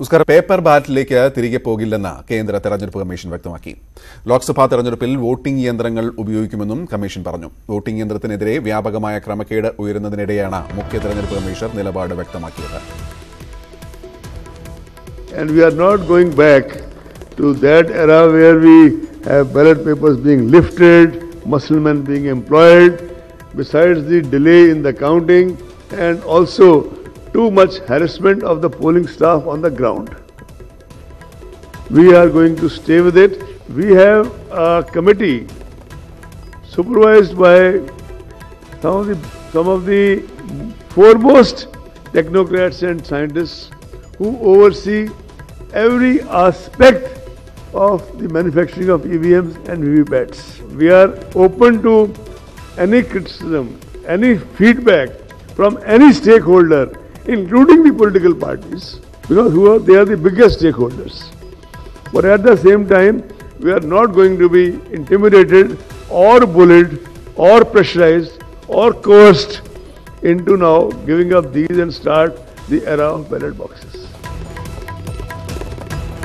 നമസ്കാരം. പേപ്പർ ബാലറ്റിലേക്ക് തിരികെ പോകില്ലെന്ന് കേന്ദ്ര തെരഞ്ഞെടുപ്പ് കമ്മീഷൻ വ്യക്തമാക്കി. ലോക്സഭാ തെരഞ്ഞെടുപ്പിൽ വോട്ടിംഗ് യന്ത്രങ്ങൾ ഉപയോഗിക്കുമെന്നും കമ്മീഷൻ പറഞ്ഞു. വോട്ടിംഗ് യന്ത്രത്തിനെതിരെ വ്യാപകമായ ക്രമക്കേട് ഉയരുന്നതിനിടെയാണ് മുഖ്യ തെരഞ്ഞെടുപ്പ് കമ്മീഷണർ നിലപാട് വ്യക്തമാക്കിയത്. And we are not going back to that era where we have ballot papers being lifted, musclemen being employed, besides the delay in the counting and also too much harassment of the polling staff on the ground. We are going to stay with it. We have a committee supervised by some of the foremost technocrats and scientists who oversee every aspect of the manufacturing of EVMs and VVPATs. We are open to any criticism, any feedback from any stakeholder, including the political parties, because they are the biggest stakeholders. But at the same time, we are not going to be intimidated or bullied or pressurized or coerced into now giving up these and start the era of ballot boxes.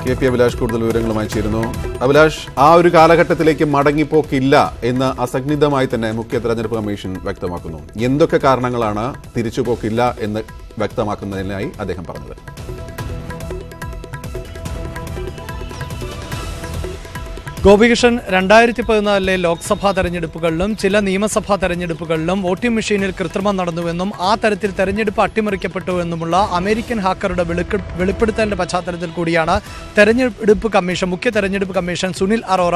KP Abhilash കൂടുതൽ വിവരങ്ങളുമായി ചേരുന്നു. അഭിലാഷ്, ആ ഒരു കാലഘട്ടത്തിലേക്ക് മടങ്ങിപ്പോക്കില്ല എന്ന് അസന്നിഗ്ധമായി തന്നെ മുഖ്യ തെരഞ്ഞെടുപ്പ് കമ്മീഷൻ വ്യക്തമാക്കുന്നു. എന്തൊക്കെ കാരണങ്ങളാണ് തിരിച്ചുപോക്കില്ല എന്ന് വ്യക്തമാക്കുന്നതിനായി അദ്ദേഹം പറഞ്ഞത്? ഗോപികൃഷ്ണൻ, 2014 ലോക്സഭാ തെരഞ്ഞെടുപ്പുകളിലും ചില നിയമസഭാ തെരഞ്ഞെടുപ്പുകളിലും വോട്ടിംഗ് മെഷീനിൽ കൃത്രിമം നടന്നുവെന്നും ആ തരത്തിൽ തെരഞ്ഞെടുപ്പ് അട്ടിമറിക്കപ്പെട്ടുവെന്നുമുള്ള അമേരിക്കൻ ഹാക്കറുടെ വെളിപ്പെടുത്തലിന്റെ പശ്ചാത്തലത്തിൽ കൂടിയാണ് മുഖ്യ തെരഞ്ഞെടുപ്പ് കമ്മീഷൻ സുനിൽ അറോറ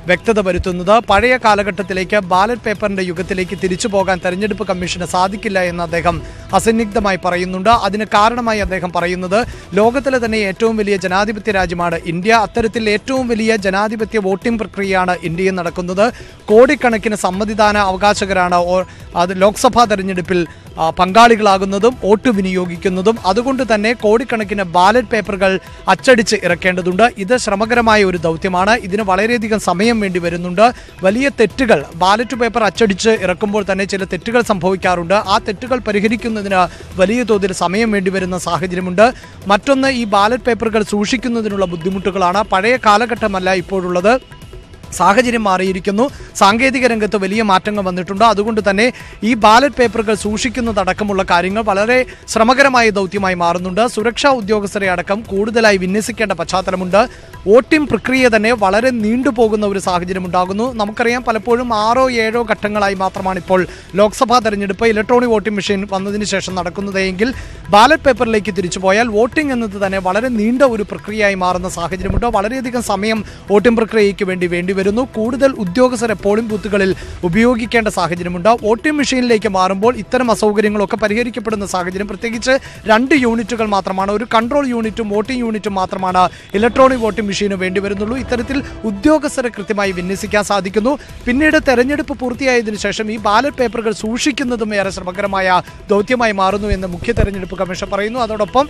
വ്യക്തത വരുത്തുന്നത്. പഴയ കാലഘട്ടത്തിലേക്ക് ബാലറ്റ് പേപ്പറിന്റെ യുഗത്തിലേക്ക് തിരിച്ചു പോകാൻ തെരഞ്ഞെടുപ്പ് കമ്മീഷന് സാധിക്കില്ല എന്ന് അദ്ദേഹം അസന്നിഗ്ധമായി പറയുന്നുണ്ട്. അതിന് കാരണമായി അദ്ദേഹം പറയുന്നത് ലോകത്തിലെ തന്നെ ഏറ്റവും വലിയ ജനാധിപത്യ രാജ്യമാണ് ഇന്ത്യ. അത്തരത്തിൽ ഏറ്റവും വലിയ ജനാധിപത്യ വോട്ടിംഗ് പ്രക്രിയയാണ് ഇന്ത്യയിൽ നടക്കുന്നത്. കോടിക്കണക്കിന് സമ്മതിദാന അവകാശകരാണ് അത് ലോക്സഭാ തെരഞ്ഞെടുപ്പിൽ പങ്കാളികളാകുന്നതും വോട്ട് വിനിയോഗിക്കുന്നതും. അതുകൊണ്ട് തന്നെ കോടിക്കണക്കിന് ബാലറ്റ് പേപ്പറുകൾ അച്ചടിച്ച് ഇറക്കേണ്ടതുണ്ട്. ഇത് ശ്രമകരമായ ഒരു ദൗത്യമാണ്. ഇതിന് വളരെയധികം സമയം വേണ്ടി വരുന്നുണ്ട്. വലിയ തെറ്റുകൾ ബാലറ്റ് പേപ്പർ അച്ചടിച്ച് ഇറക്കുമ്പോൾ തന്നെ ചില തെറ്റുകൾ സംഭവിക്കാറുണ്ട്. ആ തെറ്റുകൾ പരിഹരിക്കുന്നതിന് വലിയ തോതിൽ സമയം വേണ്ടി വരുന്ന സാഹചര്യമുണ്ട്. മറ്റൊന്ന്, ഈ ബാലറ്റ് പേപ്പറുകൾ സൂക്ഷിക്കുന്നതിനുള്ള ബുദ്ധിമുട്ടുകളാണ്. പഴയ കാലഘട്ടമല്ല ഇപ്പോഴുള്ളത്. സാഹചര്യം മാറിയിരിക്കുന്നു. സാങ്കേതിക രംഗത്ത് വലിയ മാറ്റങ്ങൾ വന്നിട്ടുണ്ട്. അതുകൊണ്ട് തന്നെ ഈ ബാലറ്റ് പേപ്പറുകൾ സൂക്ഷിക്കുന്നതടക്കമുള്ള കാര്യങ്ങൾ വളരെ ശ്രമകരമായ ദൗത്യമായി മാറുന്നുണ്ട്. സുരക്ഷാ ഉദ്യോഗസ്ഥരെ അടക്കം കൂടുതലായി വിന്യസിക്കേണ്ട പശ്ചാത്തലമുണ്ട്. വോട്ടിംഗ് പ്രക്രിയ തന്നെ വളരെ നീണ്ടുപോകുന്ന ഒരു സാഹചര്യം ഉണ്ടാകുന്നു. നമുക്കറിയാം, പലപ്പോഴും 6-7 ഘട്ടങ്ങളായി മാത്രമാണ് ഇപ്പോൾ ലോക്സഭാ തെരഞ്ഞെടുപ്പ് ഇലക്ട്രോണിക് വോട്ടിംഗ് മെഷീൻ വന്നതിന് ശേഷം നടക്കുന്നതെങ്കിൽ ബാലറ്റ് പേപ്പറിലേക്ക് തിരിച്ചുപോയാൽ വോട്ടിംഗ് എന്നത് തന്നെ വളരെ നീണ്ട ഒരു പ്രക്രിയയായി മാറുന്ന സാഹചര്യമുണ്ട്. വളരെയധികം സമയം വോട്ടിംഗ് പ്രക്രിയയ്ക്ക് വേണ്ടി വരുന്നു. കൂടുതൽ ഉദ്യോഗസ്ഥരെ പോളിംഗ് ബൂത്തുകളിൽ ഉപയോഗിക്കേണ്ട സാഹചര്യമുണ്ട്. വോട്ടിംഗ് മെഷീനിലേക്ക് മാറുമ്പോൾ ഇത്തരം അസൗകര്യങ്ങളൊക്കെ പരിഹരിക്കപ്പെടുന്ന സാഹചര്യം, പ്രത്യേകിച്ച് 2 യൂണിറ്റുകൾ മാത്രമാണ്, ഒരു കൺട്രോൾ യൂണിറ്റും വോട്ടിംഗ് യൂണിറ്റും മാത്രമാണ് ഇലക്ട്രോണിക് വോട്ടിംഗ് മെഷീന് വേണ്ടി വരുന്നുള്ളൂ. ഇത്തരത്തിൽ ഉദ്യോഗസ്ഥരെ കൃത്യമായി വിന്യസിക്കാൻ സാധിക്കുന്നു. പിന്നീട് തെരഞ്ഞെടുപ്പ് പൂർത്തിയായതിനു ശേഷം ഈ ബാലറ്റ് പേപ്പറുകൾ സൂക്ഷിക്കുന്നതും ഏറെ ശ്രമകരമായ ദൗത്യമായി മാറുന്നു എന്ന് മുഖ്യ തെരഞ്ഞെടുപ്പ് കമ്മീഷൻ പറയുന്നു. അതോടൊപ്പം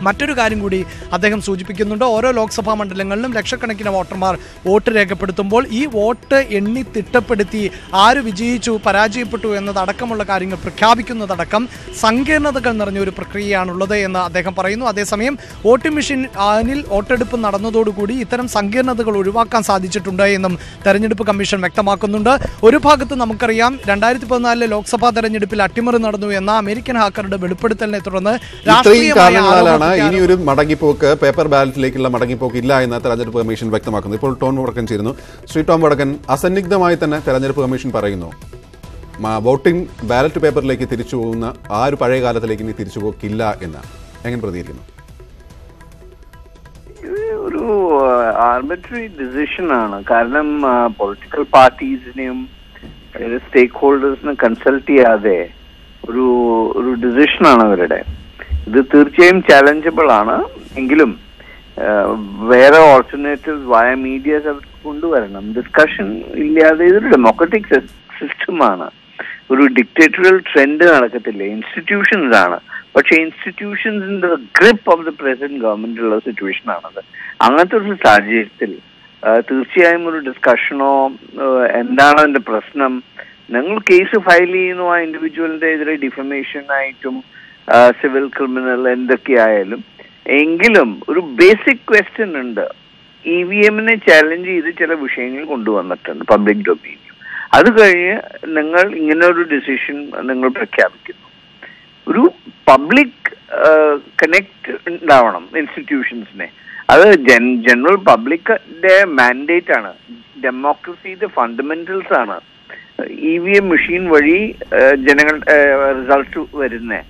മറ്റൊരു കാര്യം കൂടി അദ്ദേഹം സൂചിപ്പിക്കുന്നുണ്ട്. ഓരോ ലോക്സഭാ മണ്ഡലങ്ങളിലും ലക്ഷക്കണക്കിന് വോട്ടർമാർ വോട്ട് രേഖപ്പെടുത്തുമ്പോൾ ഈ വോട്ട് എണ്ണി തിട്ടപ്പെടുത്തി ആര് വിജയിച്ചു പരാജയപ്പെട്ടു എന്നതടക്കമുള്ള കാര്യങ്ങൾ പ്രഖ്യാപിക്കുന്നതടക്കം സങ്കീർണതകൾ നിറഞ്ഞ ഒരു പ്രക്രിയയാണുള്ളത് എന്ന് അദ്ദേഹം പറയുന്നു. അതേസമയം വോട്ടിംഗ് മെഷീനിൽ വോട്ടെടുപ്പ് നടന്നതോടുകൂടി ഇത്തരം സങ്കീർണതകൾ ഒഴിവാക്കാൻ സാധിച്ചിട്ടുണ്ട് എന്നും തെരഞ്ഞെടുപ്പ് കമ്മീഷൻ വ്യക്തമാക്കുന്നുണ്ട്. ഒരു ഭാഗത്ത് നമുക്കറിയാം, 2014 ലോക്സഭാ തെരഞ്ഞെടുപ്പിൽ അട്ടിമറി നടന്നു എന്ന അമേരിക്കൻ ഹാക്കറുടെ വെളിപ്പെടുത്തലിനെ തുടർന്ന് രാഷ്ട്രീയമായ ഇനിയൊരു മടങ്ങിപ്പോക്ക്, പേപ്പർ ബാലറ്റിലേക്കുള്ള മടങ്ങിപ്പോക്ക് ഇല്ല എന്ന് തെരഞ്ഞെടുപ്പ് കമ്മീഷൻ വ്യക്തമാക്കുന്നു. ഇപ്പോൾ ടോം വടക്കൻ ചേരുന്നു. ശ്രീ ടോം വടക്കൻ, അസന്നിഗ്ധമായി തന്നെ തെരഞ്ഞെടുപ്പ് കമ്മീഷൻ പറയുന്നു വോട്ടിംഗ് ബാലറ്റ് പേപ്പറിലേക്ക് തിരിച്ചു പോകുന്ന ആ ഒരു പഴയ കാലത്തിലേക്ക് ഇനി തിരിച്ചുപോക്കില്ല എന്ന്. എങ്ങനെ പ്രതികരിക്കുന്നു? ഒരു ആർബിട്രറി ഡിസിഷനാണ്. കാരണം പൊളിറ്റിക്കൽ പാർട്ടീസിനെയും സ്റ്റേക്ക് ഹോൾഡേഴ്സിനെ കൺസൾട്ട് ചെയ്യാതെ ഒരു ഡിസിഷനാണ് അവരുടെ. ഇത് തീർച്ചയായും ചാലഞ്ചബിൾ ആണ്. എങ്കിലും വേറെ ഓൾട്ടർനേറ്റീവ്സ് വയ മീഡിയാസ് അവർ കൊണ്ടുവരണം. ഡിസ്കഷൻ ഇല്ലാതെ ഇതൊരു ഡെമോക്രാറ്റിക് സിസ്റ്റമാണ്. ഒരു ഡിക്റ്റേറ്ററിയൽ ട്രെൻഡ് നടക്കത്തില്ല. ഇൻസ്റ്റിറ്റ്യൂഷൻസ് ആണ്. പക്ഷെ ഇൻസ്റ്റിറ്റ്യൂഷൻസിന്റെ grip of the present government ഉള്ള സിറ്റുവേഷൻ ആണത്. അങ്ങനത്തെ ഒരു സാഹചര്യത്തിൽ തീർച്ചയായും ഒരു ഡിസ്കഷനോ എന്താണ് അതിന്റെ പ്രശ്നം, ഞങ്ങൾ കേസ് ഫയൽ ചെയ്യുന്നു ആ ഇൻഡിവിജ്വലിന്റെ എതിരെ ഡിഫമേഷൻ ആയിട്ടും സിവിൽ ക്രിമിനൽ എന്തൊക്കെയായാലും എങ്കിലും ഒരു ബേസിക് ക്വസ്റ്റ്യൻ ഉണ്ട്. EVM-നെ ചാലഞ്ച് ചെയ്ത് ചില വിഷയങ്ങൾ കൊണ്ടുവന്നിട്ടുണ്ട് പബ്ലിക് ഡൊമൈനിൽ. അത് കഴിഞ്ഞ് നിങ്ങൾ ഇങ്ങനെ ഒരു ഡിസിഷൻ നിങ്ങൾ പ്രഖ്യാപിക്കുന്നു. ഒരു പബ്ലിക് കണക്ട് ഉണ്ടാവണം ഇൻസ്റ്റിറ്റ്യൂഷൻസിനെ. അത് ജനറൽ പബ്ലിക്കിന്റെ മാൻഡേറ്റ് ആണ്. ഡെമോക്രസിയുടെ ഫണ്ടമെന്റൽസ് ആണ് EVM മെഷീൻ വഴി ജനങ്ങളുടെ റിസൾട്ട് വരുന്നത്.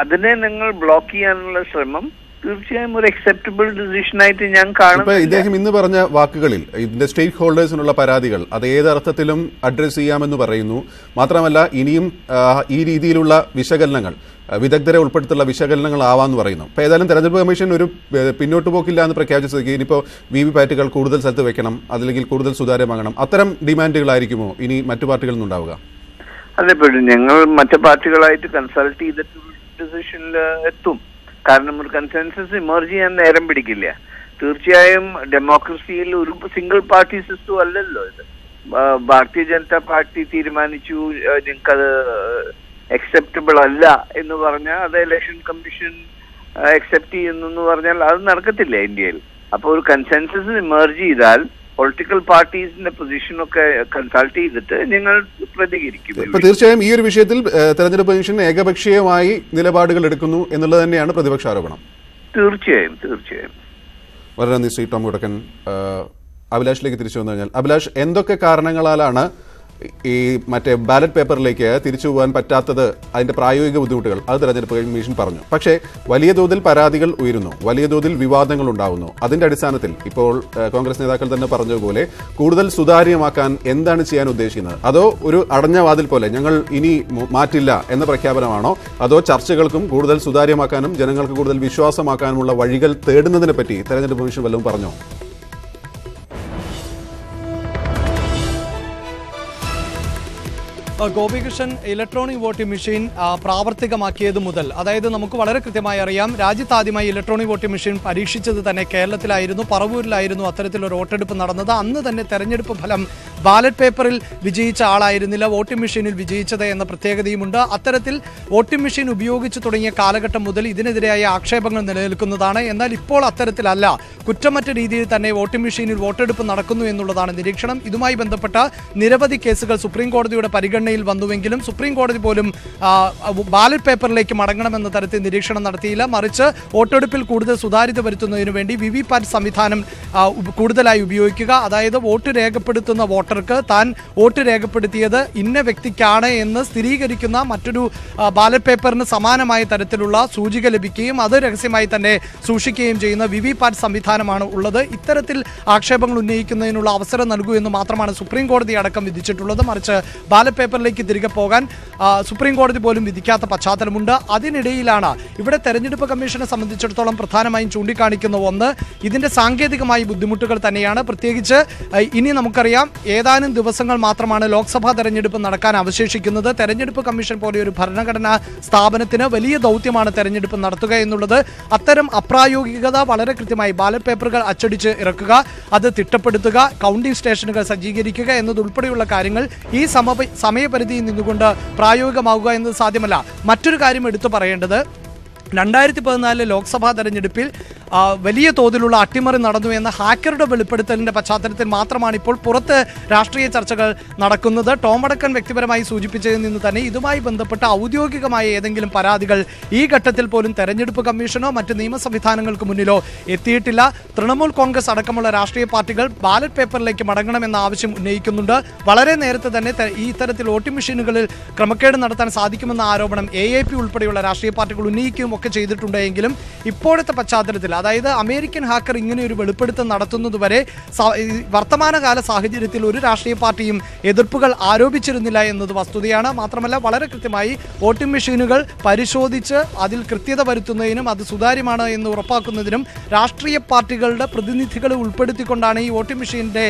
അതിനെ നിങ്ങൾ ബ്ലോക്ക് ചെയ്യാനുള്ള ശ്രമം തീർച്ചയായും ഒരു അക്സെപ്റ്റബിൾ ഡിസിഷൻ ആയിട്ട് ഞാൻ കാണുന്നു. ഇദ്ദേഹം ഇന്ന് പറഞ്ഞ വാക്കുകളിൽ ഇതിന്റെ സ്റ്റേക്ക് ഹോൾഡേഴ്സിനുള്ള പരാതികൾ അത് ഏതർത്ഥത്തിലും അഡ്രസ് ചെയ്യാമെന്ന് പറയുന്നു. മാത്രമല്ല ഇനിയും ഈ രീതിയിലുള്ള വിശകലനങ്ങൾ വിദഗ്ധരെ ഉൾപ്പെടുത്തുള്ള വിശകലനങ്ങൾ ആവാന്ന് പറയുന്നു. അപ്പോൾ ഏതായാലും തെരഞ്ഞെടുപ്പ് കമ്മീഷൻ ഒരു പിന്നോട്ട് പോക്കില്ല എന്ന് പ്രഖ്യാപിച്ച സ്ഥിതിക്ക് ഇനിയിപ്പോൾ VVPAT കൂടുതൽ സ്ഥലത്ത് വെക്കണം, അതല്ലെങ്കിൽ കൂടുതൽ സുതാര്യമാകണം, അത്തരം ഡിമാൻഡുകളായിരിക്കുമോ ഇനി മറ്റു പാർട്ടികളിൽ നിന്നുണ്ടാവുക? അതേപോലെ ഞങ്ങൾ മറ്റു പാർട്ടികളായിട്ട് കൺസൾട്ട് ചെയ്തിട്ട് ഡിസിഷനിൽ എത്തും. കാരണം ഒരു കൺസെൻസസ് ഇമർജ് ചെയ്യാൻ നേരം പിടിക്കില്ല. തീർച്ചയായും ഡെമോക്രസിയിൽ ഒരു സിംഗിൾ പാർട്ടി സിസ്റ്റം അല്ലല്ലോ ഇത്. ഭാരതീയ ജനതാ പാർട്ടി തീരുമാനിച്ചു നിങ്ങൾക്കത് അക്സെപ്റ്റബിൾ അല്ല എന്ന് പറഞ്ഞാൽ അത് ഇലക്ഷൻ കമ്മീഷൻ അക്സെപ്റ്റ് ചെയ്യുന്നു പറഞ്ഞാൽ അത് നടക്കത്തില്ല ഇന്ത്യയിൽ. അപ്പോൾ ഒരു കൺസെൻസസ് ഇമർജ് ചെയ്താൽ പൊളിറ്റിക്കൽ പാർട്ടീസിന്റെ പൊസിഷനൊക്കെ കൺസൾട്ട് ചെയ്തിട്ട് ഞങ്ങൾ പ്രതികരിക്കും. തീർച്ചയായും ഈ ഒരു വിഷയത്തിൽ തെരഞ്ഞെടുപ്പ് കമ്മീഷൻ ഏകപക്ഷീയമായി നിലപാടുകൾ എടുക്കുന്നു എന്നുള്ളത് തന്നെയാണ് പ്രതിപക്ഷ ആരോപണം. തീർച്ചയായും. വളരെ നന്ദി ശ്രീ ടോം വടക്കൻ. അഭിലാഷിലേക്ക് തിരിച്ചു വന്നു കഴിഞ്ഞാൽ, അഭിലാഷ്, എന്തൊക്കെ കാരണങ്ങളാലാണ് ഈ മറ്റേ ബാലറ്റ് പേപ്പറിലേക്ക് തിരിച്ചു പോകാൻ പറ്റാത്തത്? അതിന്റെ പ്രായോഗിക ബുദ്ധിമുട്ടുകൾ അത് തെരഞ്ഞെടുപ്പ് കമ്മീഷൻ പറഞ്ഞു. പക്ഷേ വലിയ തോതിൽ പരാതികൾ ഉയരുന്നു, വലിയ തോതിൽ വിവാദങ്ങൾ ഉണ്ടാകുന്നു. അതിന്റെ അടിസ്ഥാനത്തിൽ ഇപ്പോൾ കോൺഗ്രസ് നേതാക്കൾ തന്നെ പറഞ്ഞതുപോലെ കൂടുതൽ സുതാര്യമാക്കാൻ എന്താണ് ചെയ്യാൻ ഉദ്ദേശിക്കുന്നത്? അതോ ഒരു അടഞ്ഞ വാതിൽ പോലെ ഞങ്ങൾ ഇനി മാറ്റില്ല എന്ന പ്രഖ്യാപനമാണോ? അതോ ചർച്ചകൾക്കും കൂടുതൽ സുതാര്യമാക്കാനും ജനങ്ങൾക്ക് കൂടുതൽ വിശ്വാസമാക്കാനുമുള്ള വഴികൾ തേടുന്നതിനെ പറ്റി തെരഞ്ഞെടുപ്പ് കമ്മീഷൻ വല്ലതും പറഞ്ഞോ? ഗോപികൃഷ്ണൻ, ഇലക്ട്രോണിക് വോട്ടിംഗ് മെഷീൻ പ്രാവർത്തികമാക്കിയത് മുതൽ, അതായത് നമുക്ക് വളരെ കൃത്യമായി അറിയാം, രാജ്യത്താദ്യമായി ഇലക്ട്രോണിക് വോട്ടിംഗ് മെഷീൻ പരീക്ഷിച്ചത് തന്നെ കേരളത്തിലായിരുന്നു, പറവൂരിലായിരുന്നു അത്തരത്തിലൊരു വോട്ടെടുപ്പ് നടന്നത്. അന്ന് തന്നെ തെരഞ്ഞെടുപ്പ് ഫലം ബാലറ്റ് പേപ്പറിൽ വിജയിച്ച ആളായിരുന്നില്ല വോട്ടിംഗ് മെഷീനിൽ വിജയിച്ചത് എന്ന പ്രത്യേകതയുമുണ്ട്. അത്തരത്തിൽ വോട്ടിംഗ് മെഷീൻ ഉപയോഗിച്ചു തുടങ്ങിയ കാലഘട്ടം മുതൽ ഇതിനെതിരായ ആക്ഷേപങ്ങൾ നിലനിൽക്കുന്നതാണ്. എന്നാൽ ഇപ്പോൾ അത്തരത്തിലല്ല, കുറ്റമറ്റ രീതിയിൽ തന്നെ വോട്ടിംഗ് മെഷീനിൽ വോട്ടെടുപ്പ് നടക്കുന്നു എന്നുള്ളതാണ് നിരീക്ഷണം. ഇതുമായി ബന്ധപ്പെട്ട നിരവധി കേസുകൾ സുപ്രീം കോടതിയുടെ പരിഗണനയിൽ വന്നുവെങ്കിലും സുപ്രീം കോടതി പോലും ബാലറ്റ് പേപ്പറിലേക്ക് മടങ്ങണമെന്ന തരത്തിൽ നിരീക്ഷണം നടത്തിയില്ല. മറിച്ച് വോട്ടെടുപ്പിൽ കൂടുതൽ സുതാര്യത വരുത്തുന്നതിനു വേണ്ടി VVPAT സംവിധാനം കൂടുതലായി ഉപയോഗിക്കുക, അതായത് വോട്ട് രേഖപ്പെടുത്തുന്ന വോട്ടർക്ക് താൻ വോട്ട് രേഖപ്പെടുത്തിയത് ഇന്ന വ്യക്തിക്കാണ് എന്ന് സ്ഥിരീകരിക്കുന്ന മറ്റൊരു ബാലറ്റ് പേപ്പറിന് സമാനമായ തരത്തിലുള്ള സൂചിക ലഭിക്കുകയും അത് രഹസ്യമായി തന്നെ സൂക്ഷിക്കുകയും ചെയ്യുന്ന VVPAT സംവിധാനമാണ് ഉള്ളത്. ഇത്തരത്തിൽ ആക്ഷേപങ്ങൾ ഉന്നയിക്കുന്നതിനുള്ള അവസരം നൽകൂ എന്ന് മാത്രമാണ് സുപ്രീം കോടതി അടക്കം വിധിച്ചിട്ടുള്ളത്. മറിച്ച് ബാലറ്റ് പേപ്പറിലേക്ക് തിരികെ പോകാൻ സുപ്രീം കോടതി പോലും വിധിക്കാത്ത പശ്ചാത്തലമുണ്ട്. അതിനിടയിലാണ് ഇവിടെ തെരഞ്ഞെടുപ്പ് കമ്മീഷനെ സംബന്ധിച്ചിടത്തോളം പ്രധാനമായും ചൂണ്ടിക്കാണിക്കുന്ന ഒന്ന് ഇതിന്റെ സാങ്കേതികമായ ബുദ്ധിമുട്ടുകൾ തന്നെയാണ്. പ്രത്യേകിച്ച് ഇനി നമുക്കറിയാം ഏതാനും ദിവസങ്ങൾ മാത്രമാണ് ലോക്സഭാ തെരഞ്ഞെടുപ്പ് നടക്കാൻ അവശേഷിക്കുന്നത്. തെരഞ്ഞെടുപ്പ് കമ്മീഷൻ പോലെ ഒരു ഭരണഘടനാ സ്ഥാപനത്തിന് വലിയ ദൗത്യമാണ് തെരഞ്ഞെടുപ്പ് നടത്തുക എന്നുള്ളത്. അത്തരം അപ്രായോഗികത വളരെ കൃത്യമായി ബാലറ്റ് പേപ്പറുകൾ അച്ചടിച്ച് ഇറക്കുക, അത് തിട്ടപ്പെടുത്തുക, കൗണ്ടിംഗ് സ്റ്റേഷനുകൾ സജ്ജീകരിക്കുക എന്നതുൾപ്പെടെയുള്ള കാര്യങ്ങൾ ഈ സമയപരിധിയിൽ നിന്നുകൊണ്ട് പ്രായോഗികമാവുക എന്നത് സാധ്യമല്ല. മറ്റൊരു കാര്യം എടുത്തു പറയേണ്ടത്, 2014 ലോക്സഭാ തെരഞ്ഞെടുപ്പിൽ വലിയ തോതിലുള്ള അട്ടിമറി നടന്നു എന്ന ഹാക്കറുടെ വെളിപ്പെടുത്തലിന്റെ പശ്ചാത്തലത്തിൽ മാത്രമാണ് ഇപ്പോൾ പുറത്ത് രാഷ്ട്രീയ ചർച്ചകൾ നടക്കുന്നത്. ടോം വടക്കൻ വ്യക്തിപരമായി സൂചിപ്പിച്ചതിൽ നിന്ന് തന്നെ ഇതുമായി ബന്ധപ്പെട്ട ഔദ്യോഗികമായ ഏതെങ്കിലും പരാതികൾ ഈ ഘട്ടത്തിൽ പോലും തെരഞ്ഞെടുപ്പ് കമ്മീഷനോ മറ്റ് നിയമ സംവിധാനങ്ങൾക്ക് മുന്നിലോ എത്തിയിട്ടില്ല. തൃണമൂൽ കോൺഗ്രസ് അടക്കമുള്ള രാഷ്ട്രീയ പാർട്ടികൾ ബാലറ്റ് പേപ്പറിലേക്ക് മടങ്ങണമെന്ന ആവശ്യം ഉന്നയിക്കുന്നുണ്ട്. വളരെ നേരത്തെ തന്നെ ഈ ഇത്തരത്തിൽ വോട്ടിംഗ് മെഷീനുകളിൽ ക്രമക്കേട് നടത്താൻ സാധിക്കുമെന്ന ആരോപണം AAP ഉൾപ്പെടെയുള്ള രാഷ്ട്രീയ പാർട്ടികൾ ഉന്നയിക്കുകയും ഒക്കെ ചെയ്തിട്ടുണ്ടെങ്കിലും ഇപ്പോഴത്തെ പശ്ചാത്തലത്തിൽ, അതായത് അമേരിക്കൻ ഹാക്കർ ഇങ്ങനെ ഒരു വെളിപ്പെടുത്തൽ നടത്തുന്നതുവരെ വർത്തമാനകാല സാഹചര്യത്തിൽ ഒരു രാഷ്ട്രീയ പാർട്ടിയും എതിർപ്പുകൾ ആരോപിച്ചിരുന്നില്ല എന്നത് വസ്തുതയാണ്. മാത്രമല്ല വളരെ കൃത്യമായി വോട്ടിംഗ് മെഷീനുകൾ പരിശോധിച്ച് അതിൽ കൃത്യത വരുത്തുന്നതിനും അത് സുതാര്യമാണ് എന്ന് ഉറപ്പാക്കുന്നതിനും രാഷ്ട്രീയ പാർട്ടികളുടെ പ്രതിനിധികളെ ഉൾപ്പെടുത്തിക്കൊണ്ടാണ് ഈ വോട്ടിംഗ് മെഷീനിന്റെ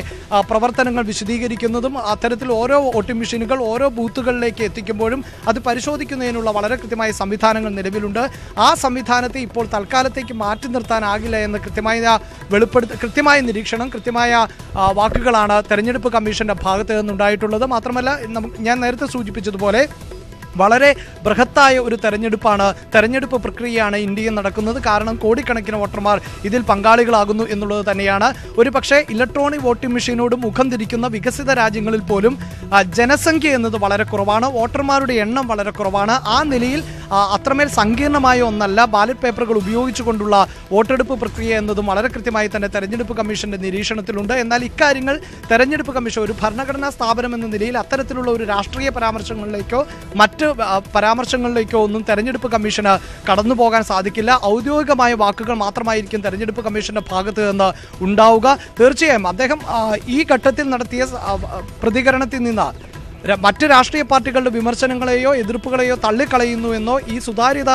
പ്രവർത്തനങ്ങൾ വിശദീകരിക്കുന്നതും. അത്തരത്തിൽ ഓരോ വോട്ടിംഗ് മെഷീനുകൾ ഓരോ ബൂത്തുകളിലേക്ക് എത്തിക്കുമ്പോഴും അത് പരിശോധിക്കുന്നതിനുള്ള വളരെ കൃത്യമായ സംവിധാനങ്ങൾ നിലവിലുണ്ട്. ആ സംവിധാനത്തെ ഇപ്പോൾ തൽക്കാലത്തേക്ക് മാറ്റി നിർത്താനാകില്ല എന്ന കൃത്യമായ നിരീക്ഷണം, കൃത്യമായ വാക്കുകളാണ് തെരഞ്ഞെടുപ്പ് കമ്മീഷന്റെ ഭാഗത്ത് നിന്നുണ്ടായിട്ടുള്ളത്. മാത്രമല്ല ഞാൻ നേരത്തെ സൂചിപ്പിച്ചതുപോലെ വളരെ ബൃഹത്തായ ഒരു തെരഞ്ഞെടുപ്പ് പ്രക്രിയയാണ് ഇന്ത്യയിൽ നടക്കുന്നത്. കാരണം കോടിക്കണക്കിന് വോട്ടർമാർ ഇതിൽ പങ്കാളികളാകുന്നു എന്നുള്ളത് തന്നെയാണ്. ഒരു പക്ഷേ ഇലക്ട്രോണിക് വോട്ടിംഗ് മെഷീനോട് മുഖം തിരിക്കുന്ന വികസിത രാജ്യങ്ങളിൽ പോലും ജനസംഖ്യ എന്നത് വളരെ കുറവാണ്, വോട്ടർമാരുടെ എണ്ണം വളരെ കുറവാണ്. ആ നിലയിൽ അത്രമേൽ സങ്കീർണമായ ഒന്നല്ല ബാലറ്റ് പേപ്പറുകൾ ഉപയോഗിച്ചുകൊണ്ടുള്ള വോട്ടെടുപ്പ് പ്രക്രിയ എന്നതും വളരെ കൃത്യമായി തന്നെ തെരഞ്ഞെടുപ്പ് കമ്മീഷന്റെ നിരീക്ഷണത്തിലുണ്ട്. എന്നാൽ ഇക്കാര്യങ്ങൾ തെരഞ്ഞെടുപ്പ് കമ്മീഷൻ ഒരു ഭരണഘടനാ സ്ഥാപനം എന്ന നിലയിൽ അത്തരത്തിലുള്ള ഒരു രാഷ്ട്രീയ പരാമർശങ്ങളിലേക്കോ മറ്റ് പരാമർശങ്ങളിലേക്കോ ഒന്നും തെരഞ്ഞെടുപ്പ് കമ്മീഷന് കടന്നു പോകാൻ സാധിക്കില്ല. ഔദ്യോഗികമായ വാക്കുകൾ മാത്രമായിരിക്കും തെരഞ്ഞെടുപ്പ് കമ്മീഷന്റെ ഭാഗത്ത് നിന്ന് ഉണ്ടാവുക. തീർച്ചയായും അദ്ദേഹം ഈ ഘട്ടത്തിൽ നടത്തിയ പ്രതികരണത്തിൽ നിന്ന് മറ്റ് രാഷ്ട്രീയ പാർട്ടികളുടെ വിമർശനങ്ങളെയോ എതിർപ്പുകളെയോ തള്ളിക്കളയുന്നു എന്നോ ഈ സുതാര്യത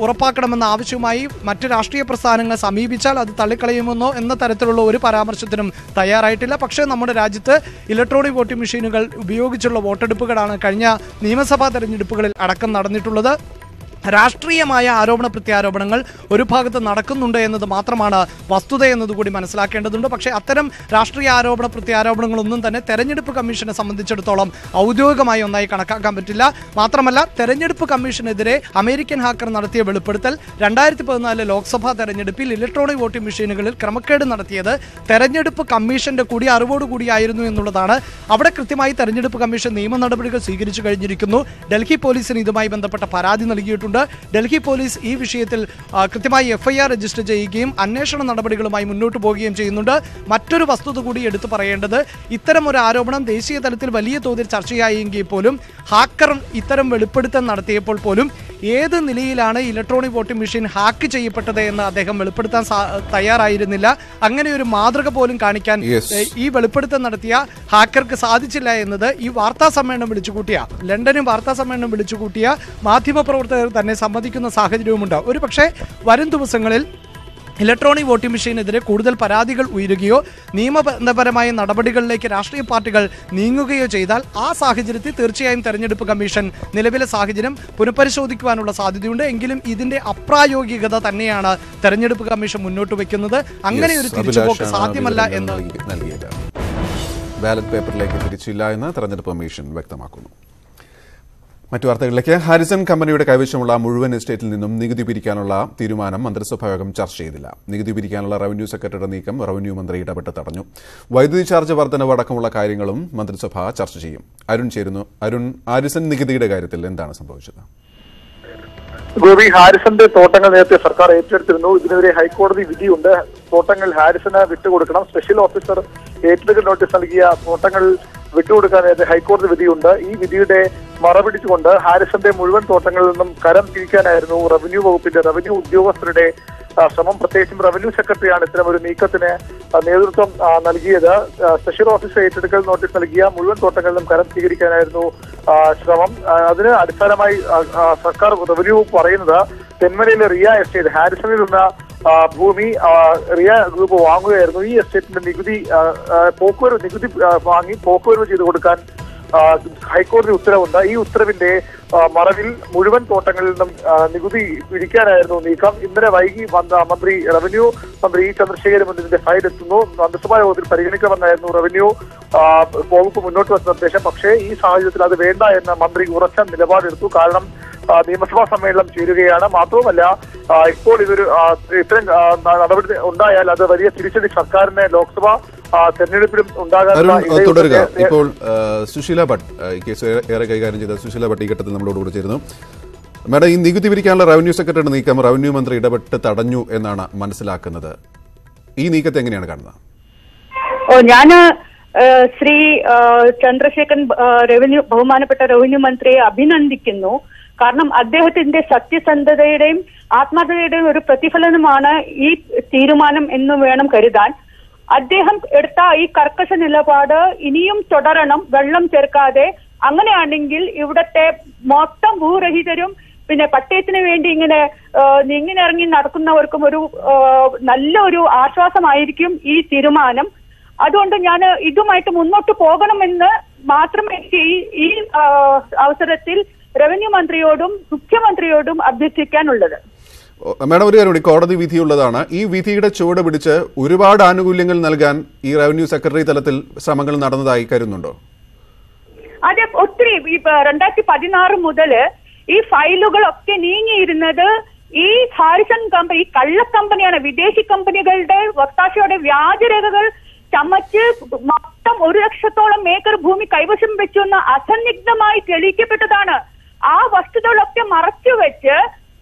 ഉറപ്പാക്കണമെന്ന ആവശ്യവുമായി മറ്റ് രാഷ്ട്രീയ പ്രസ്ഥാനങ്ങൾ സമീപിച്ചാൽ അത് തള്ളിക്കളയുമെന്നോ എന്ന തരത്തിലുള്ള ഒരു പരാമർശത്തിനും തയ്യാറായിട്ടില്ല. പക്ഷേ നമ്മുടെ രാജ്യത്ത് ഇലക്ട്രോണിക് വോട്ടിംഗ് മെഷീനുകൾ ഉപയോഗിച്ചുള്ള വോട്ടെടുപ്പുകളാണ് കഴിഞ്ഞ നിയമസഭാ തെരഞ്ഞെടുപ്പുകളിൽ അടക്കം നടന്നിട്ടുള്ളത്. രാഷ്ട്രീയമായ ആരോപണ പ്രത്യാരോപണങ്ങൾ ഒരു ഭാഗത്ത് നടക്കുന്നുണ്ട് എന്നത് മാത്രമാണ് വസ്തുത എന്നതുകൂടി മനസ്സിലാക്കേണ്ടതുണ്ട്. പക്ഷേ അത്തരം രാഷ്ട്രീയ ആരോപണ പ്രത്യാരോപണങ്ങളൊന്നും തന്നെ തെരഞ്ഞെടുപ്പ് കമ്മീഷനെ സംബന്ധിച്ചിടത്തോളം ഔദ്യോഗികമായി ഒന്നായി കണക്കാക്കാൻ പറ്റില്ല. മാത്രമല്ല തെരഞ്ഞെടുപ്പ് കമ്മീഷനെതിരെ അമേരിക്കൻ ഹാക്കർ നടത്തിയ വെളിപ്പെടുത്തൽ 2014 ലോക്സഭാ തെരഞ്ഞെടുപ്പിൽ ഇലക്ട്രോണിക് വോട്ടിംഗ് മെഷീനുകളിൽ ക്രമക്കേട് നടത്തിയത് തെരഞ്ഞെടുപ്പ് കമ്മീഷന്റെ കൂടി അറിവോടുകൂടിയായിരുന്നു എന്നുള്ളതാണ്. അവിടെ കൃത്യമായി തെരഞ്ഞെടുപ്പ് കമ്മീഷൻ നിയമ നടപടികൾ സ്വീകരിച്ചു കഴിഞ്ഞിരിക്കുന്നു. ഡൽഹി പോലീസിന് ഇതുമായി ബന്ധപ്പെട്ട പരാതി നൽകിയിട്ടുണ്ട്. ഡൽഹി പോലീസ് ഈ വിഷയത്തിൽ കൃത്യമായി എഫ്ഐആർ രജിസ്റ്റർ ചെയ്യുകയും അന്വേഷണ നടപടികളുമായി മുന്നോട്ട് പോവുകയും ചെയ്യുന്നുണ്ട്. മറ്റൊരു വസ്തുത കൂടി എടുത്തു പറയേണ്ടത്, ഇത്തരം ഒരു ആരോപണം ദേശീയ തലത്തിൽ വലിയ തോതിൽ ചർച്ചയായെങ്കിൽ പോലും ഹാക്കർ ഇത്തരം വെളിപ്പെടുത്തൽ നടത്തിയപ്പോൾ പോലും ഏത് നിലയിലാണ് ഇലക്ട്രോണിക് വോട്ടിംഗ് മെഷീൻ ഹാക്ക് ചെയ്യപ്പെട്ടത് എന്ന് അദ്ദേഹം വെളിപ്പെടുത്താൻ തയ്യാറായിരുന്നില്ല. അങ്ങനെ ഒരു മാതൃക പോലും കാണിക്കാൻ ഈ വെളിപ്പെടുത്തൽ നടത്തിയ ഹാക്കർക്ക് സാധിച്ചില്ല എന്നത് ഈ വാർത്താ സമ്മേളനം വിളിച്ചുകൂട്ടിയ ലണ്ടനും വാർത്താ സമ്മേളനം വിളിച്ചുകൂട്ടിയ മാധ്യമപ്രവർത്തകർ തന്നെ സമ്മതിക്കുന്ന സാഹചര്യവുമുണ്ട്. ഒരു പക്ഷേ വരും ദിവസങ്ങളിൽ ഇലക്ട്രോണിക് വോട്ടിംഗ് മെഷീനെതിരെ കൂടുതൽ പരാതികൾ ഉയരുകയോ നിയമപരമായ നടപടികളിലേക്ക് രാഷ്ട്രീയ പാർട്ടികൾ നീങ്ങുകയോ ചെയ്താൽ ആ സാഹചര്യത്തിൽ തീർച്ചയായും തെരഞ്ഞെടുപ്പ് കമ്മീഷൻ നിലവിലെ സാഹചര്യം പുനഃപരിശോധിക്കുവാനുള്ള സാധ്യതയുണ്ട്. എങ്കിലും ഇതിന്റെ അപ്രായോഗികത തന്നെയാണ് തെരഞ്ഞെടുപ്പ് കമ്മീഷൻ മുന്നോട്ട് വയ്ക്കുന്നത്. അങ്ങനെ ഒരു തിരിച്ചുപോക്ക് സാധ്യമല്ല എന്ന് ബാലറ്റ് പേപ്പറിലേക്ക് തിരിച്ചില്ല എന്ന് തെരഞ്ഞെടുപ്പ് കമ്മീഷൻ വ്യക്തമാക്കുന്നു. മറ്റു വാർത്തകളിലേക്ക്, ഹാരിസൺ കമ്പനിയുടെ കൈവശമുള്ള മുഴുവൻ എസ്റ്റേറ്റിൽ നിന്നും നികുതി പിരിക്കാനുള്ള തീരുമാനം മന്ത്രിസഭായോഗം ചർച്ച ചെയ്തില്ല. നികുതി പിരിക്കാനുള്ള റവന്യൂ സെക്രട്ടറിയുടെ നീക്കം റവന്യൂ മന്ത്രി ഇടപെട്ട് തടഞ്ഞു. വൈദ്യുതി ചാർജ് വർധനവ് അടക്കമുള്ള കാര്യങ്ങളും മന്ത്രിസഭ ചർച്ച ചെയ്യും. അരുൺ ചേരുന്നു. അരുൺ, ഹാരിസൺ നികുതിയുടെ കാര്യത്തിൽ എന്താണ് സംഭവിച്ചത്? ഗോപി, ഹാരിസന്റെ തോട്ടങ്ങൾ നേരത്തെ സർക്കാർ ഏറ്റെടുത്തിരുന്നു. ഇതിനെതിരെ ഹൈക്കോടതി വിധിയുണ്ട്. തോട്ടങ്ങൾ ഹാരിസന് വിട്ടുകൊടുക്കണം. സ്പെഷ്യൽ ഓഫീസർ ഏറ്റെടുക്കൽ നോട്ടീസ് നൽകിയ തോട്ടങ്ങൾ വിട്ടുകൊടുക്കാൻ നേരത്തെ ഹൈക്കോടതി വിധിയുണ്ട്. ഈ വിധിയുടെ മറപിടിച്ചുകൊണ്ട് ഹാരിസന്റെ മുഴുവൻ തോട്ടങ്ങളിൽ നിന്നും കരം തിരിക്കാനായിരുന്നു റവന്യൂ വകുപ്പിന്റെ റവന്യൂ ഉദ്യോഗസ്ഥരുടെ ശ്രമം. പ്രത്യേകിച്ചും റവന്യൂ സെക്രട്ടറിയാണ് ഇത്തരം ഒരു നീക്കത്തിന് നേതൃത്വം നൽകിയത്. സ്പെഷ്യൽ ഓഫീസർ ഏറ്റെടുക്കൽ നോട്ടീസ് നൽകിയ മുഴുവൻ തോട്ടങ്ങളിലും കരം സ്വീകരിക്കാനായിരുന്നു ശ്രമം. അതിന് അടിസ്ഥാനമായി സർക്കാർ റവന്യൂ പറയുന്നത് തെന്മലയിലെ റിയ എസ്റ്റേറ്റ് ഹാരിസണിലുള്ള ഭൂമി റിയ ഗ്രൂപ്പ് വാങ്ങുകയായിരുന്നു. ഈ എസ്റ്റേറ്റിന്റെ നികുതി വാങ്ങി പോക്കുവരവ് ചെയ്തു കൊടുക്കാൻ ഹൈക്കോടതി ഉത്തരവുണ്ട്. ഈ ഉത്തരവിന്റെ മറവിൽ മുഴുവൻ തോട്ടങ്ങളിൽ നിന്നും നികുതി പിടിക്കാനായിരുന്നു നീക്കം. ഇന്നലെ വൈകി റവന്യൂ മന്ത്രി ഇ ചന്ദ്രശേഖരൻ ഇതിന്റെ ഫയൽ എത്തുന്നു. മന്ത്രിസഭാ യോഗത്തിൽ പരിഗണിക്കണമെന്നായിരുന്നു റവന്യൂ വകുപ്പ് മുന്നോട്ട് വെച്ച നിർദ്ദേശം. പക്ഷേ ഈ സാഹചര്യത്തിൽ അത് വേണ്ട എന്ന മന്ത്രി ഉറച്ച നിലപാടെടുത്തു. കാരണം നിയമസഭാ സമ്മേളനം ചേരുകയാണ്. മാത്രവുമല്ല, ഇപ്പോൾ ഇതൊരു ഇത്തരം നടപടി ഉണ്ടായാൽ അത് വലിയ തിരിച്ചടി സർക്കാരിന് ലോക്സഭാ തെരഞ്ഞെടുപ്പിലും തുടരുക. ഇപ്പോൾ സുശീല ഭട്ട് ഈ കേസ് ഏറെ കൈകാര്യം ചെയ്ത സുശീല ഭട്ട് ഈ ഘട്ടത്തിൽ നമ്മളോട് കൂടെ ചേരുന്നു. മാഡം, ഈ നികുതി പിരിക്കാനുള്ള റവന്യൂ സെക്രട്ടറിയുടെ നീക്കം റവന്യൂ മന്ത്രി ഇടപെട്ട് തടഞ്ഞു എന്നാണ് മനസ്സിലാക്കുന്നത്. ഈ നീക്കത്തെ എങ്ങനെയാണ് കാണുന്നത്? ഞാന് ശ്രീ ചന്ദ്രശേഖരൻ ബഹുമാനപ്പെട്ട റവന്യൂ മന്ത്രിയെ അഭിനന്ദിക്കുന്നു. കാരണം അദ്ദേഹത്തിന്റെ സത്യസന്ധതയുടെയും ആത്മാർത്ഥതയുടെയും ഒരു പ്രതിഫലനമാണ് ഈ തീരുമാനം എന്ന് വേണം കരുതാൻ. അദ്ദേഹം എടുത്ത ഈ കർക്കശ നിലപാട് ഇനിയും തുടരണം, വെള്ളം ചേർക്കാതെ. അങ്ങനെയാണെങ്കിൽ ഇവിടത്തെ മൊത്തം ഭൂരഹിതരും പിന്നെ പട്ടയത്തിന് വേണ്ടി ഇങ്ങനെ ഇറങ്ങി നടക്കുന്നവർക്കും ഒരു നല്ലൊരു ആശ്വാസമായിരിക്കും ഈ തീരുമാനം. അതുകൊണ്ട് ഞാൻ ഇതുമായിട്ട് മുന്നോട്ട് പോകണമെന്ന് മാത്രമേ ഈ അവസരത്തിൽ റവന്യൂ മന്ത്രിയോടും മുഖ്യമന്ത്രിയോടും അഭ്യർത്ഥിക്കാനുള്ളത്. മാഡം, ഒരു കാര്യം കൂടി, കോടതി വിധിയുള്ളതാണ്. ഈ വിധിയുടെ ചുവട് പിടിച്ച് ഒരുപാട് ആനുകൂല്യങ്ങൾ നൽകാൻ ഈ റവന്യൂ സെക്രട്ടറി തലത്തിൽ ശ്രമങ്ങൾ നടന്നതായി കരുതുന്നുണ്ടോ? അതേ ഒത്തിരി 2016 മുതൽ ഈ ഫയലുകളൊക്കെ നീങ്ങിയിരുന്നത് ഈ ഹാരിസൺ കമ്പനി കള്ള കമ്പനിയാണ്. വിദേശി കമ്പനികളുടെ ഒത്താശയോടെ വ്യാജരേഖകൾ ചമച്ച് മൊത്തം 1 ലക്ഷത്തോളം ഏക്കർ ഭൂമി കൈവശം വെച്ചെന്ന് അസന്നിഗ്ധമായി തെളിയിക്കപ്പെട്ടതാണ്. ആ വസ്തുതകളൊക്കെ മറച്ചുവെച്ച്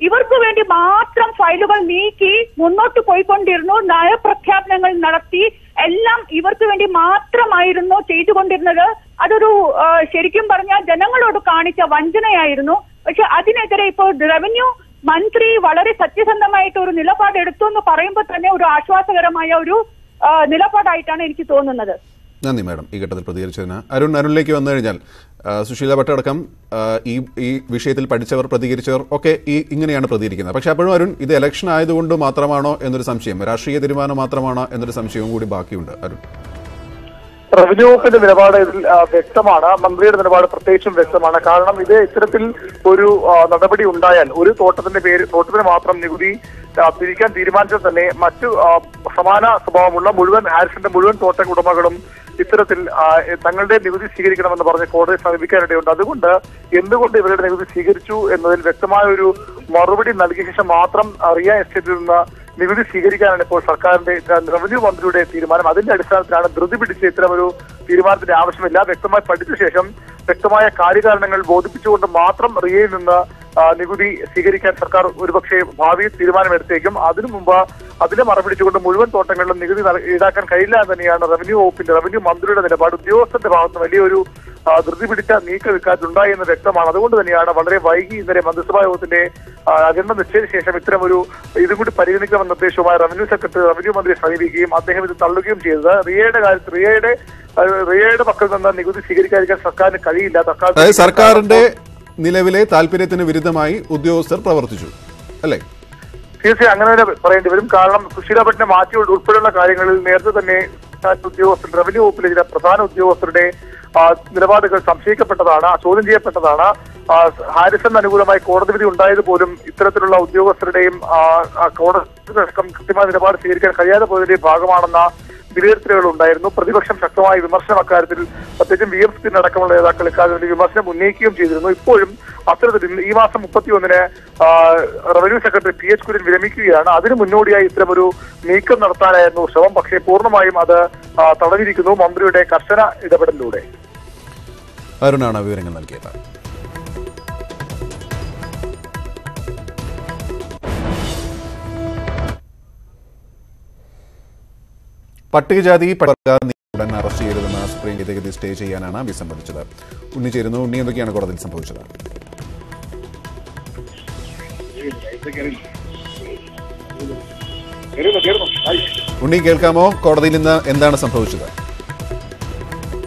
ഇവർക്ക് വേണ്ടി മാത്രം ഫയലുകൾ നീക്കി മുന്നോട്ട് പോയിക്കൊണ്ടിരുന്നു. നയപ്രഖ്യാപനങ്ങൾ നടത്തി എല്ലാം ഇവർക്ക് വേണ്ടി മാത്രമായിരുന്നു ചെയ്തുകൊണ്ടിരുന്നത്. അതൊരു ശരിക്കും പറഞ്ഞാൽ ജനങ്ങളോട് കാണിച്ച വഞ്ചനയായിരുന്നു. പക്ഷെ അതിനെതിരെ ഇപ്പോൾ റവന്യൂ മന്ത്രി വളരെ സത്യസന്ധമായിട്ട് ഒരു നിലപാടെടുത്തു എന്ന് പറയുമ്പോൾ തന്നെ ഒരു ആശ്വാസകരമായ ഒരു നിലപാടായിട്ടാണ് എനിക്ക് തോന്നുന്നത്. നന്ദി മാഡം ഈ ഘട്ടത്തിൽ പ്രതികരിച്ചതിന്. അരുണിലേക്ക് വന്നു കഴിഞ്ഞാൽ സുശീല ഭട്ട് അടക്കം ഈ വിഷയത്തിൽ പഠിച്ചവർ പ്രതികരിച്ചവർ ഒക്കെ ഇങ്ങനെയാണ് പ്രതികരിക്കുന്നത്. പക്ഷെ അപ്പോഴും അരുൺ, ഇത് ഇലക്ഷൻ ആയതുകൊണ്ട് മാത്രമാണോ എന്നൊരു സംശയം, രാഷ്ട്രീയ തീരുമാനം മാത്രമാണോ എന്നൊരു സംശയവും കൂടി ബാക്കിയുണ്ട്. അരുൺ, റവന്യൂ വകുപ്പിന്റെ നിലപാട് ഇതിൽ വ്യക്തമാണ്. മന്ത്രിയുടെ നിലപാട് പ്രത്യേകിച്ചും വ്യക്തമാണ്. കാരണം ഇത് ഇത്തരത്തിൽ ഒരു നടപടി ഉണ്ടായാൽ ഒരു തോട്ടത്തിന് മാത്രം നികുതി പിരിക്കാൻ തീരുമാനിച്ചാൽ തന്നെ മറ്റു സമാന സ്വഭാവമുള്ള ഹാരിസന്റെ മുഴുവൻ തോട്ട ഉടമകളും ഇത്തരത്തിൽ തങ്ങളുടെ നികുതി സ്വീകരിക്കണമെന്ന് പറഞ്ഞ് കോടതിയെ സമീപിക്കാനിടയുണ്ട്. അതുകൊണ്ട് എന്തുകൊണ്ട് ഇവരുടെ നികുതി സ്വീകരിച്ചു എന്നതിൽ വ്യക്തമായ ഒരു മറുപടി നൽകിയ ശേഷം മാത്രം റിയ എസ്റ്റേറ്റിൽ നിന്ന് നികുതി സ്വീകരിക്കാനാണ് ഇപ്പോൾ സർക്കാരിന്റെ റവന്യൂ മന്ത്രിയുടെ തീരുമാനം. അതിന്റെ അടിസ്ഥാനത്തിലാണ് ധൃതി പിടിച്ച് ഇത്തരമൊരു തീരുമാനത്തിന്റെ ആവശ്യമില്ല. വ്യക്തമായി പഠിച്ച ശേഷം വ്യക്തമായ കാര്യകാരണങ്ങൾ ബോധിപ്പിച്ചുകൊണ്ട് മാത്രം റിയയിൽ നിന്ന് നികുതി സ്വീകരിക്കാൻ സർക്കാർ ഒരുപക്ഷെ ഭാവിയിൽ തീരുമാനമെടുത്തേക്കും. അതിനു മുമ്പ് അതിനെ മറപിടിച്ചുകൊണ്ട് മുഴുവൻ തോട്ടങ്ങളിലും നികുതി ഈടാക്കാൻ കഴിയില്ല എന്ന് തന്നെയാണ് റവന്യൂ മന്ത്രിയുടെ നിലപാട്. ഉദ്യോഗസ്ഥന്റെ ഭാഗത്ത് വലിയൊരു ധൃതി പിടിച്ച നീക്കവിക്കാറ്റുണ്ടായി എന്ന് വ്യക്തമാണ്. അതുകൊണ്ട് തന്നെയാണ് വളരെ വൈകി ഇന്നലെ മന്ത്രിസഭാ യോഗത്തിന്റെ അജണ്ട നിശ്ചയിച്ച ശേഷം ഇതും കൂടി പരിഗണിക്കണമെന്ന നിർദ്ദേശവുമായി റവന്യൂ മന്ത്രിയെ സമീപിക്കുകയും അദ്ദേഹം ഇത് തള്ളുകയും ചെയ്തത്. റിയയുടെ പക്കൽ നിന്ന് നികുതി സ്വീകരിക്കാതിരിക്കാൻ സർക്കാരിന് കഴിയില്ല. സർക്കാരിന്റെ നിലവിലെ താല്പര്യത്തിന് വിരുദ്ധമായി ഉദ്യോഗസ്ഥർ പ്രവർത്തിച്ചു അല്ലേ? തീർച്ചയായും അങ്ങനെ തന്നെ പറയേണ്ടി വരും. കാരണം സുശീല ഭട്ടിനെ മാറ്റി ഉൾപ്പെടെയുള്ള കാര്യങ്ങളിൽ നേരത്തെ തന്നെ റവന്യൂ വകുപ്പിലെ ചില പ്രധാന ഉദ്യോഗസ്ഥരുടെ നിലപാടുകൾ സംശയിക്കപ്പെട്ടതാണ്, ചോദ്യം ചെയ്യപ്പെട്ടതാണ്. ഹാരിസൺ അനുകൂലമായി കോടതി വിധി ഉണ്ടായത് പോലും ഇത്തരത്തിലുള്ള ഉദ്യോഗസ്ഥരുടെയും കോടതിയടക്കം കൃത്യമായ നിലപാട് സ്വീകരിക്കാൻ കഴിയാതെ പോയതിന്റെ ഭാഗമാണെന്ന വിലയിരുത്തലുകൾ ഉണ്ടായിരുന്നു. പ്രതിപക്ഷം ശക്തമായ വിമർശനം അക്കാര്യത്തിൽ പ്രത്യേകിച്ചും VMC അടക്കമുള്ള നേതാക്കൾ ഇക്കാര്യത്തിൽ വിമർശനം ഉന്നയിക്കുകയും ചെയ്തിരുന്നു. ഇപ്പോഴും അത്തരത്തിൽ ഈ മാസം 31-ന് റവന്യൂ സെക്രട്ടറി PH കുര്യൻ വിരമിക്കുകയാണ്. അതിന് മുന്നോടിയായി ഇത്തരമൊരു നീക്കം നടത്താനായിരുന്നു ശ്രമം. പക്ഷേ പൂർണ്ണമായും അത് തടഞ്ഞിരിക്കുന്നു മന്ത്രിയുടെ കർശന ഇടപെടലിലൂടെ. അരുണാണ് വിവരങ്ങൾ നൽകിയത്. പട്ടികജാതി ഉടൻ അറസ്റ്റ് ചെയ്തതെന്ന് സുപ്രീം കോടതി സ്റ്റേ ചെയ്യാനാണ് വിസമ്മതിച്ചത്. ഉണ്ണി ചേരുന്നു. ഉണ്ണി, എന്തൊക്കെയാണ് കോടതിയിൽ സംഭവിച്ചത്? ഉണ്ണി കേൾക്കാമോ? കോടതിയിൽ നിന്ന് എന്താണ് സംഭവിച്ചത്?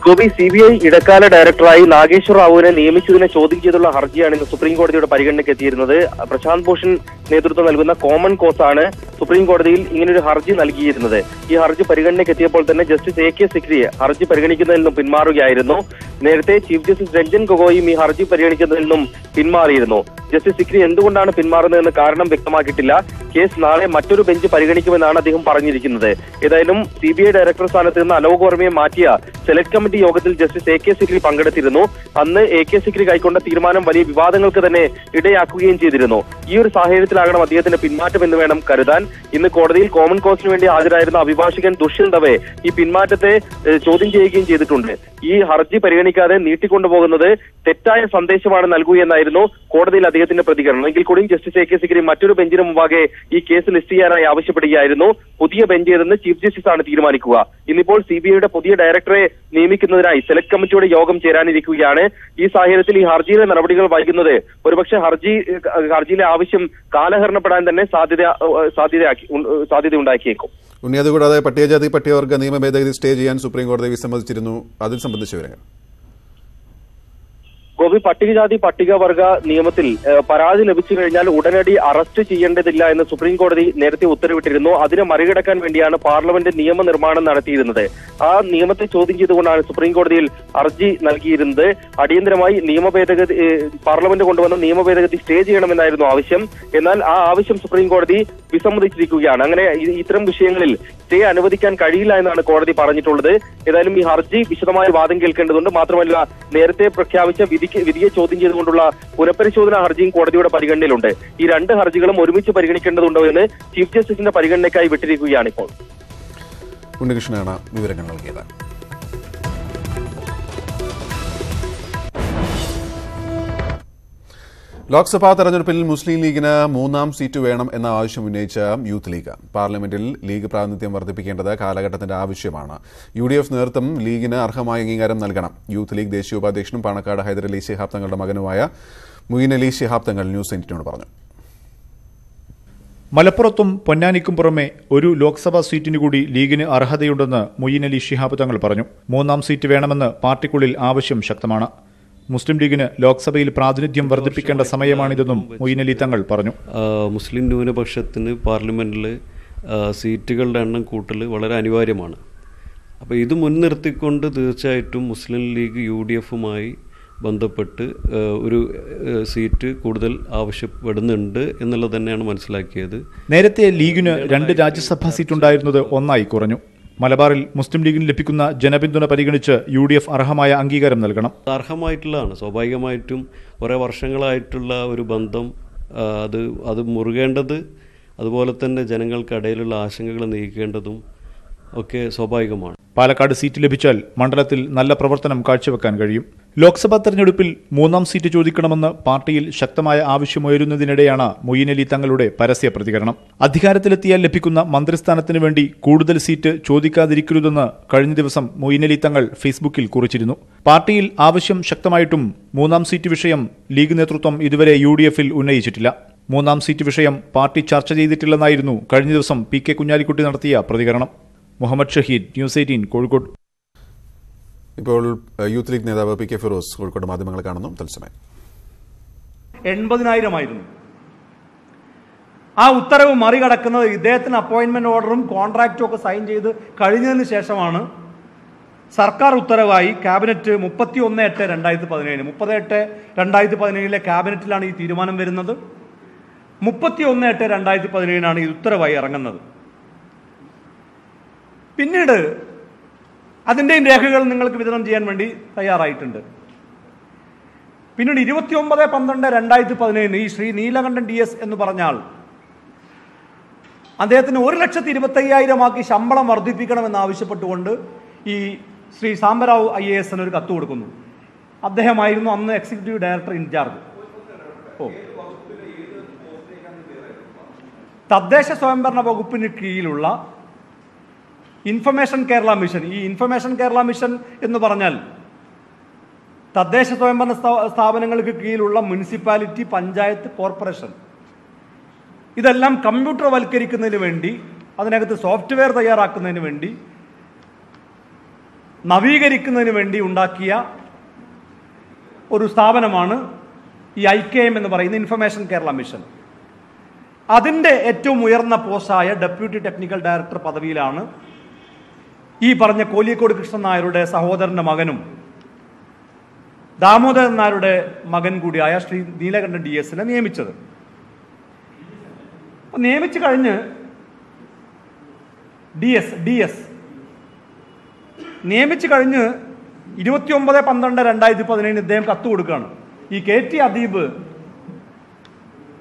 ഗോപി, CBI ഇടക്കാല ഡയറക്ടറായി നാഗേശ്വർ റാവുവിനെ നിയമിച്ചതിനെ ചോദ്യം ചെയ്തുള്ള ഹർജിയാണ് ഇന്ന് സുപ്രീം കോടതിയുടെ പരിഗണനയ്ക്ക് എത്തിയിരുന്നത്. പ്രശാന്ത് ഭൂഷൺ നേതൃത്വം നൽകുന്ന കോമൺ കോസാണ് സുപ്രീം കോടതിയിൽ ഇങ്ങനൊരു ഹർജി നൽകിയിരുന്നത്. ഈ ഹർജി പരിഗണനയ്ക്ക് എത്തിയപ്പോൾ തന്നെ ജസ്റ്റിസ് AK സിക്രി ഹർജി പരിഗണിക്കുന്നതിൽ നിന്നും പിന്മാറുകയായിരുന്നു. നേരത്തെ ചീഫ് ജസ്റ്റിസ് രഞ്ജൻ ഗൊഗോയും ഈ ഹർജി പരിഗണിക്കുന്നതിൽ നിന്നും പിന്മാറിയിരുന്നു. ജസ്റ്റിസ് സിക്രി എന്തുകൊണ്ടാണ് പിന്മാറുന്നതെന്ന് കാരണം വ്യക്തമാക്കിയിട്ടില്ല. കേസ് നാളെ മറ്റൊരു ബെഞ്ച് പരിഗണിക്കുമെന്നാണ് അദ്ദേഹം പറഞ്ഞിരിക്കുന്നത്. ഏതായാലും CBI ഡയറക്ടർ സ്ഥാനത്ത് നിന്ന് അലോക് വർമ്മയെ മാറ്റിയ സെലക്ട് കമ്മിറ്റി യോഗത്തിൽ ജസ്റ്റിസ് AK സിക്രി പങ്കെടുത്തിരുന്നു. അന്ന് AK സിക്രി കൈക്കൊണ്ട തീരുമാനം വലിയ വിവാദങ്ങൾക്ക് തന്നെ ഇടയാക്കുകയും ചെയ്തിരുന്നു. ഈ ഒരു സാഹചര്യത്തിലാകണം അദ്ദേഹത്തിന്റെ പിന്മാറ്റം എന്ന് വേണം കരുതാൻ. ഇന്ന് കോടതിയിൽ കോമൺ കോസിന് വേണ്ടി ഹാജരായിരുന്ന അഭിഭാഷകൻ ദുഷ്യന്ത് ദവെ ഈ പിന്മാറ്റത്തെ ചോദ്യം ചെയ്യുകയും ചെയ്തിട്ടുണ്ട്. ഈ ഹർജി പരിഗണിക്കാതെ നീട്ടിക്കൊണ്ടുപോകുന്നത് തെറ്റായ സന്ദേശമാണ് നൽകുകയെന്നായിരുന്നു കോടതിയിൽ അദ്ദേഹത്തിന്റെ പ്രതികരണം. എങ്കിൽ കൂടിയും ജസ്റ്റിസ് AK സിക്രി മറ്റൊരു ബെഞ്ചിന് മുമ്പാകെ ഈ കേസ് ലിസ്റ്റ് ചെയ്യാനായി ആവശ്യപ്പെടുകയായിരുന്നു. പുതിയ ബെഞ്ച് ഏതെന്ന് ചീഫ് ജസ്റ്റിസ് ആണ് തീരുമാനിക്കുക. ഇന്നിപ്പോൾ CBIയുടെ പുതിയ ഡയറക്ടറെ നിയമിക്കുന്നതിനായി സെലക്ട് കമ്മിറ്റിയുടെ യോഗം ചേരാനിരിക്കുകയാണ്. ഈ സാഹചര്യത്തിൽ ഈ ഹർജിയിലെ നടപടികൾ വൈകുന്നത് ഒരുപക്ഷെ ഹർജിയിലെ ആവശ്യം കാലഹരണപ്പെടാൻ തന്നെ സാധ്യത ഉണ്ടാക്കിയേക്കും. ഉണ്ണി, അതുകൂടാതെ പട്ടികജാതി പട്ടികവർഗ നിയമ ഭേദഗതി സ്റ്റേ ചെയ്യാൻ സുപ്രീം കോടതി വിസമ്മതിച്ചിരുന്നു. അതിൽ സംബന്ധിച്ച വിവരങ്ങൾ? ഗോപി, പട്ടികജാതി പട്ടികവർഗ നിയമത്തിൽ പരാതി ലഭിച്ചു കഴിഞ്ഞാൽ ഉടനടി അറസ്റ്റ് ചെയ്യേണ്ടതില്ല എന്ന് സുപ്രീം കോടതി നേരത്തെ ഉത്തരവിട്ടിരുന്നു. അതിനെ മറികടക്കാൻ വേണ്ടിയാണ് പാർലമെന്റ് നിയമനിർമ്മാണം നടത്തിയിരുന്നത്. ആ നിയമത്തെ ചോദ്യം ചെയ്തുകൊണ്ടാണ് സുപ്രീം കോടതിയിൽ ഹർജി നൽകിയിരുന്നത്. അടിയന്തരമായി പാർലമെന്റ് കൊണ്ടുവന്ന നിയമ ഭേദഗതി സ്റ്റേ ചെയ്യണമെന്നായിരുന്നു ആവശ്യം. എന്നാൽ ആ ആവശ്യം സുപ്രീം കോടതി വിസമ്മതിച്ചിരിക്കുകയാണ്. അങ്ങനെ ഇത്തരം വിഷയങ്ങളിൽ സ്റ്റേ അനുവദിക്കാൻ കഴിയില്ല എന്നാണ് കോടതി പറഞ്ഞിട്ടുള്ളത്. ഏതായാലും ഈ ഹർജി വിശദമായ വാദം കേൾക്കേണ്ടതുണ്ട്. മാത്രമല്ല, നേരത്തെ പ്രഖ്യാപിച്ച വിധിയെ ചോദ്യം ചെയ്തുകൊണ്ടുള്ള പുനഃപരിശോധനാ ഹർജിയും കോടതിയുടെ പരിഗണനയിലുണ്ട്. ഈ രണ്ട് ഹർജികളും ഒരുമിച്ച് പരിഗണിക്കേണ്ടതുണ്ടോ എന്ന് ചീഫ് ജസ്റ്റിസിന്റെ പരിഗണനയ്ക്കായി വിട്ടിരിക്കുകയാണ് ഇപ്പോൾ. ഉണ്ണികൃഷ്ണനാണ് വിവരങ്ങൾ നൽകിയത്. ലോക്സഭാ തെരഞ്ഞെടുപ്പിൽ മുസ്ലിം ലീഗിന് 3ാം സീറ്റ് വേണം എന്ന ആവശ്യം ഉന്നയിച്ച യൂത്ത് ലീഗ്. പാർലമെന്റിൽ ലീഗ് പ്രാതിനിധ്യം വർദ്ധിപ്പിക്കേണ്ടത് കാലഘട്ടത്തിന്റെ ആവശ്യമാണ്. UDF നേതൃത്വം ലീഗിന് അർഹമായ അംഗീകാരം നൽകണം. യൂത്ത് ലീഗ് ദേശീയ ഉപാധ്യക്ഷനും പാണക്കാട് ഹൈദരലി ശിഹാബ് തങ്ങളുടെ മകനുമായ മുയിൻ അലി ശിഹാബ് തങ്ങൾ ന്യൂസ് 18 പറഞ്ഞു. മലപ്പുറത്തും പൊന്നാനിക്കും പുറമെ ഒരു ലോക്സഭാ സീറ്റിനു കൂടി ലീഗിന് അർഹതയുണ്ടെന്ന് മുയിൻ അലി ശിഹാബ് തങ്ങൾ പറഞ്ഞു. 3ാം സീറ്റ് വേണമെന്ന് പാർട്ടിക്കുള്ളിൽ ആവശ്യം ശക്തമാണ്. മുസ്ലിം ലീഗിന് ലോക്സഭയിൽ പ്രാതിനിധ്യം വർദ്ധിപ്പിക്കേണ്ട സമയമാണിതെന്നും മൊയ്ൻ അലി തങ്ങൾ പറഞ്ഞു. മുസ്ലിം ന്യൂനപക്ഷത്തിന് പാർലമെന്റിൽ സീറ്റുകളുടെ എണ്ണം കൂട്ടൽ വളരെ അനിവാര്യമാണ്. അപ്പോൾ ഇത് മുൻനിർത്തിക്കൊണ്ട് തീർച്ചയായിട്ടും മുസ്ലിം ലീഗ് UDFുമായി ബന്ധപ്പെട്ട് ഒരു സീറ്റ് കൂടുതൽ ആവശ്യപ്പെടുന്നുണ്ട് എന്നുള്ളത് തന്നെയാണ് മനസ്സിലാക്കിയത്. നേരത്തെ ലീഗിന് 2 രാജ്യസഭാ സീറ്റുണ്ടായിരുന്നത് 1 കുറഞ്ഞു. മലബാറിൽ മുസ്ലിം ലീഗിന് ലഭിക്കുന്ന ജനപിന്തുണ പരിഗണിച്ച് UDF അർഹമായ അംഗീകാരം നൽകണം. അർഹമായിട്ടുള്ളതാണ്. സ്വാഭാവികമായിട്ടും കുറേ വർഷങ്ങളായിട്ടുള്ള ഒരു ബന്ധം അത് മുറുകേണ്ടത്, അതുപോലെ തന്നെ ജനങ്ങൾക്കിടയിലുള്ള ആശങ്കകൾ നീക്കേണ്ടതും ഒക്കെ സ്വാഭാവികമാണ്. പാലക്കാട് സീറ്റ് ലഭിച്ചാൽ മണ്ഡലത്തിൽ നല്ല പ്രവർത്തനം കാഴ്ചവെക്കാൻ കഴിയും. ലോക്സഭാ തെരഞ്ഞെടുപ്പിൽ 3ാം സീറ്റ് ചോദിക്കണമെന്ന് പാർട്ടിയിൽ ശക്തമായ ആവശ്യമുയരുന്നതിനിടെയാണ് മൊയ്ൻ അലി തങ്ങളുടെ പരസ്യ പ്രതികരണം. അധികാരത്തിലെത്തിയാൽ ലഭിക്കുന്ന മന്ത്രിസ്ഥാനത്തിനു വേണ്ടി കൂടുതൽ സീറ്റ് ചോദിക്കാതിരിക്കരുതെന്ന് കഴിഞ്ഞ ദിവസം മൊയ്ൻ അലി തങ്ങൾ ഫേസ്ബുക്കിൽ കുറിച്ചിരുന്നു. പാർട്ടിയിൽ ആവശ്യം ശക്തമായിട്ടും 3ാം സീറ്റ് വിഷയം ലീഗ് നേതൃത്വം ഇതുവരെ UDFിൽ ഉന്നയിച്ചിട്ടില്ല. 3ാം സീറ്റ് വിഷയം പാർട്ടി ചർച്ച ചെയ്തിട്ടില്ലെന്നായിരുന്നു കഴിഞ്ഞ ദിവസം PK കുഞ്ഞാലിക്കുട്ടി നടത്തിയ പ്രതികരണം. മുഹമ്മദ് ഷഹീദ്, ന്യൂസ് 18 കോഴിക്കോട്. ഇപ്പോൾ യൂത്ത് ലീഗ് നേതാവ് PK ഫിറോസ് കോഴിക്കോട് മാധ്യമങ്ങളെ കാണുന്നു. തത്സമയം 80,000 ആയിരുന്നു. ആ ഉത്തരവ് മറികടക്കുന്നത് ഇദ്ദേഹത്തിന് അപ്പോയിന്റ്മെന്റ് ഓർഡറും കോൺട്രാക്റ്റും ഒക്കെ സൈൻ ചെയ്ത് കഴിഞ്ഞതിന് ശേഷമാണ് സർക്കാർ ഉത്തരവായി ക്യാബിനറ്റ് 31/8/2017 30/8/2017 ക്യാബിനറ്റിലാണ് ഈ തീരുമാനം വരുന്നത്. 31/8/2017 ഈ ഉത്തരവായി ഇറങ്ങുന്നത്. പിന്നീട് അതിൻ്റെയും രേഖകൾ നിങ്ങൾക്ക് വിതരണം ചെയ്യാൻ വേണ്ടി തയ്യാറായിട്ടുണ്ട്. പിന്നീട് 29/12/2017 ഈ ശ്രീ നീലകണ്ഠൻ DS എന്ന് പറഞ്ഞാൽ അദ്ദേഹത്തിന് 1,25,000 ആക്കി ശമ്പളം വർദ്ധിപ്പിക്കണമെന്ന് ആവശ്യപ്പെട്ടുകൊണ്ട് ഈ ശ്രീ സാംബറാവു IAS ഒരു കത്ത് കൊടുക്കുന്നു. അദ്ദേഹമായിരുന്നു അന്ന് എക്സിക്യൂട്ടീവ് ഡയറക്ടർ ഇൻചാർജ്. തദ്ദേശ സ്വയംഭരണ വകുപ്പിന് കീഴിലുള്ള ഇൻഫർമേഷൻ കേരള മിഷൻ. ഈ ഇൻഫർമേഷൻ കേരള മിഷൻ എന്ന് പറഞ്ഞാൽ തദ്ദേശ സ്വയംഭരണ സ്ഥാപനങ്ങൾക്ക് കീഴിലുള്ള മുനിസിപ്പാലിറ്റി, പഞ്ചായത്ത്, കോർപ്പറേഷൻ ഇതെല്ലാം കമ്പ്യൂട്ടർവൽക്കരിക്കുന്നതിന് വേണ്ടി, അതിനകത്ത് സോഫ്റ്റ്വെയർ തയ്യാറാക്കുന്നതിന് വേണ്ടി, നവീകരിക്കുന്നതിന് വേണ്ടി ഉണ്ടാക്കിയ ഒരു സ്ഥാപനമാണ് ഈ IKM എന്ന് പറയുന്ന ഇൻഫർമേഷൻ കേരള മിഷൻ. അതിൻ്റെ ഏറ്റവും ഉയർന്ന പോസ്റ്റായ ഡെപ്യൂട്ടി ടെക്നിക്കൽ ഡയറക്ടർ പദവിയിലാണ് ഈ പറഞ്ഞ കോലിക്കോട് കൃഷ്ണൻ നായരുടെ സഹോദരന്റെ മകനും ദാമോദരൻ നായരുടെ മകൻ കൂടിയായ ശ്രീ നീലകണ്ഠൻ DS നിയമിച്ചത്. നിയമിച്ചു കഴിഞ്ഞ് DS നിയമിച്ചു കഴിഞ്ഞ് 29/12/2017 ഇദ്ദേഹം കത്ത് കൊടുക്കുകയാണ്. ഈ KT അദീബ്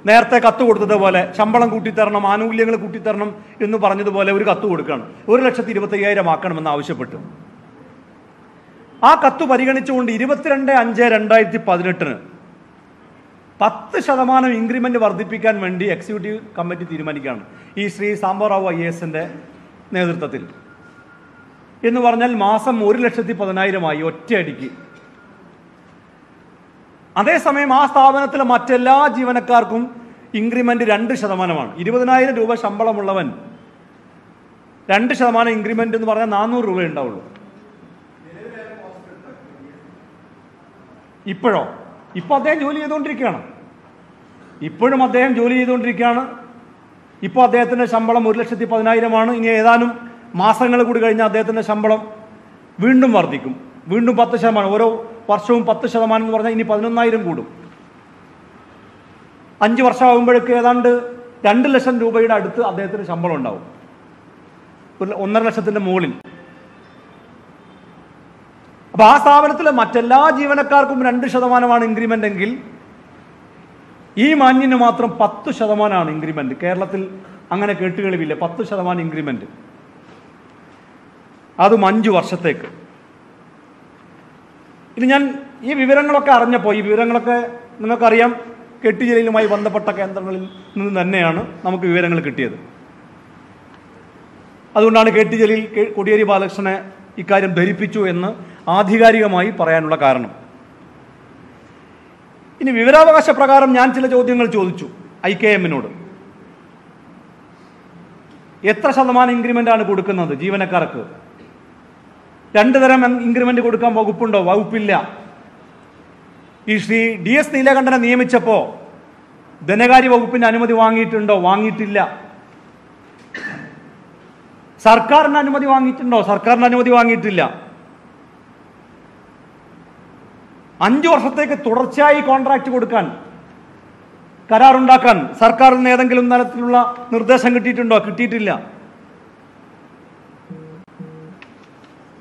നേരത്തെ കത്ത് കൊടുത്തതുപോലെ ശമ്പളം കൂട്ടിത്തരണം, ആനുകൂല്യങ്ങൾ കൂട്ടിത്തരണം എന്ന് പറഞ്ഞതുപോലെ ഒരു കത്ത് കൊടുക്കുകയാണ്. 1,25,000 ആക്കണമെന്ന് ആവശ്യപ്പെട്ടു. ആ കത്ത് പരിഗണിച്ചുകൊണ്ട് 22/5/2018 10% ഇൻക്രിമെന്റ് വർദ്ധിപ്പിക്കാൻ വേണ്ടി എക്സിക്യൂട്ടീവ് കമ്മിറ്റി തീരുമാനിക്കുകയാണ് ഈ ശ്രീ സാംബറാവു IAS നേതൃത്വത്തിൽ. എന്ന് പറഞ്ഞാൽ മാസം 1,10,000 ഒറ്റയടിക്ക്. അതേസമയം ആ സ്ഥാപനത്തിലെ മറ്റെല്ലാ ജീവനക്കാർക്കും ഇൻക്രിമെന്റ് 2%. 20,000 രൂപ ശമ്പളമുള്ളവൻ 2% ഇൻക്രിമെന്റ് എന്ന് പറഞ്ഞാൽ 400 രൂപ ഉണ്ടാവുള്ളൂ. ഇപ്പോഴോ ഇപ്പോൾ അദ്ദേഹം ജോലി ചെയ്തുകൊണ്ടിരിക്കുകയാണ്. ഇപ്പോഴും അദ്ദേഹം ജോലി ചെയ്തുകൊണ്ടിരിക്കുകയാണ്. ഇപ്പോൾ അദ്ദേഹത്തിൻ്റെ ശമ്പളം 1,10,000 ഇനി ഏതാനും മാസങ്ങൾ കൂടി കഴിഞ്ഞാൽ അദ്ദേഹത്തിൻ്റെ ശമ്പളം വീണ്ടും വർദ്ധിക്കും. വീണ്ടും 10%. ഓരോ വർഷവും 10% എന്ന് പറഞ്ഞാൽ ഇനി 11,000 കൂടും. 5 വർഷമാകുമ്പോഴേക്ക് ഏതാണ്ട് 2 ലക്ഷം രൂപയുടെ അടുത്ത് അദ്ദേഹത്തിന് ശമ്പളം ഉണ്ടാവും. 1.5 ലക്ഷത്തിൻ്റെ മുകളിൽ. അപ്പോൾ ആ സ്ഥാപനത്തിൽ മറ്റെല്ലാ ജീവനക്കാർക്കും 2% ഇൻക്രിമെൻ്റ് എങ്കിൽ ഈ മാന്യന് മാത്രം 10% ഇൻക്രിമെൻ്റ്. കേരളത്തിൽ അങ്ങനെ കേട്ടുകളിവില്ല. 10% ഇൻക്രിമെൻ്റ്, അതും 5 വർഷത്തേക്ക്. ഇനി ഞാൻ ഈ വിവരങ്ങളൊക്കെ അറിഞ്ഞപ്പോൾ, ഈ വിവരങ്ങളൊക്കെ നിങ്ങൾക്കറിയാം, കെട്ടി ജലീലുമായി ബന്ധപ്പെട്ട കേന്ദ്രങ്ങളിൽ നിന്ന് തന്നെയാണ് നമുക്ക് വിവരങ്ങൾ കിട്ടിയത്. അതുകൊണ്ടാണ് കെട്ടി ജലീൽ കോടിയേരി ബാലകൃഷ്ണനെ ഇക്കാര്യം ധരിപ്പിച്ചു എന്ന് ആധികാരികമായി പറയാനുള്ള കാരണം. ഇനി വിവരാവകാശ പ്രകാരം ഞാൻ ചില ചോദ്യങ്ങൾ ചോദിച്ചു IKM-നോട്. എത്ര ശതമാനം ഇൻക്രിമെൻ്റ് ആണ് കൊടുക്കുന്നത് ജീവനക്കാർക്ക്? 2 തരം ഇൻക്രിമെൻ്റ് കൊടുക്കാൻ വകുപ്പുണ്ടോ? വകുപ്പില്ല. ഈ ശ്രീ DS നീലകണ്ഠനെ നിയമിച്ചപ്പോൾ ധനകാര്യ വകുപ്പിന്റെ അനുമതി വാങ്ങിയിട്ടുണ്ടോ? വാങ്ങിയിട്ടില്ല. സർക്കാരിന് അനുമതി വാങ്ങിയിട്ടുണ്ടോ? സർക്കാരിന് അനുമതി വാങ്ങിയിട്ടില്ല. 5 വർഷത്തേക്ക് തുടർച്ചയായി കോൺട്രാക്ട് കൊടുക്കാൻ, കരാറുണ്ടാക്കാൻ സർക്കാരിൽ നിന്ന് ഏതെങ്കിലും തരത്തിലുള്ള നിർദ്ദേശം കിട്ടിയിട്ടുണ്ടോ? കിട്ടിയിട്ടില്ല.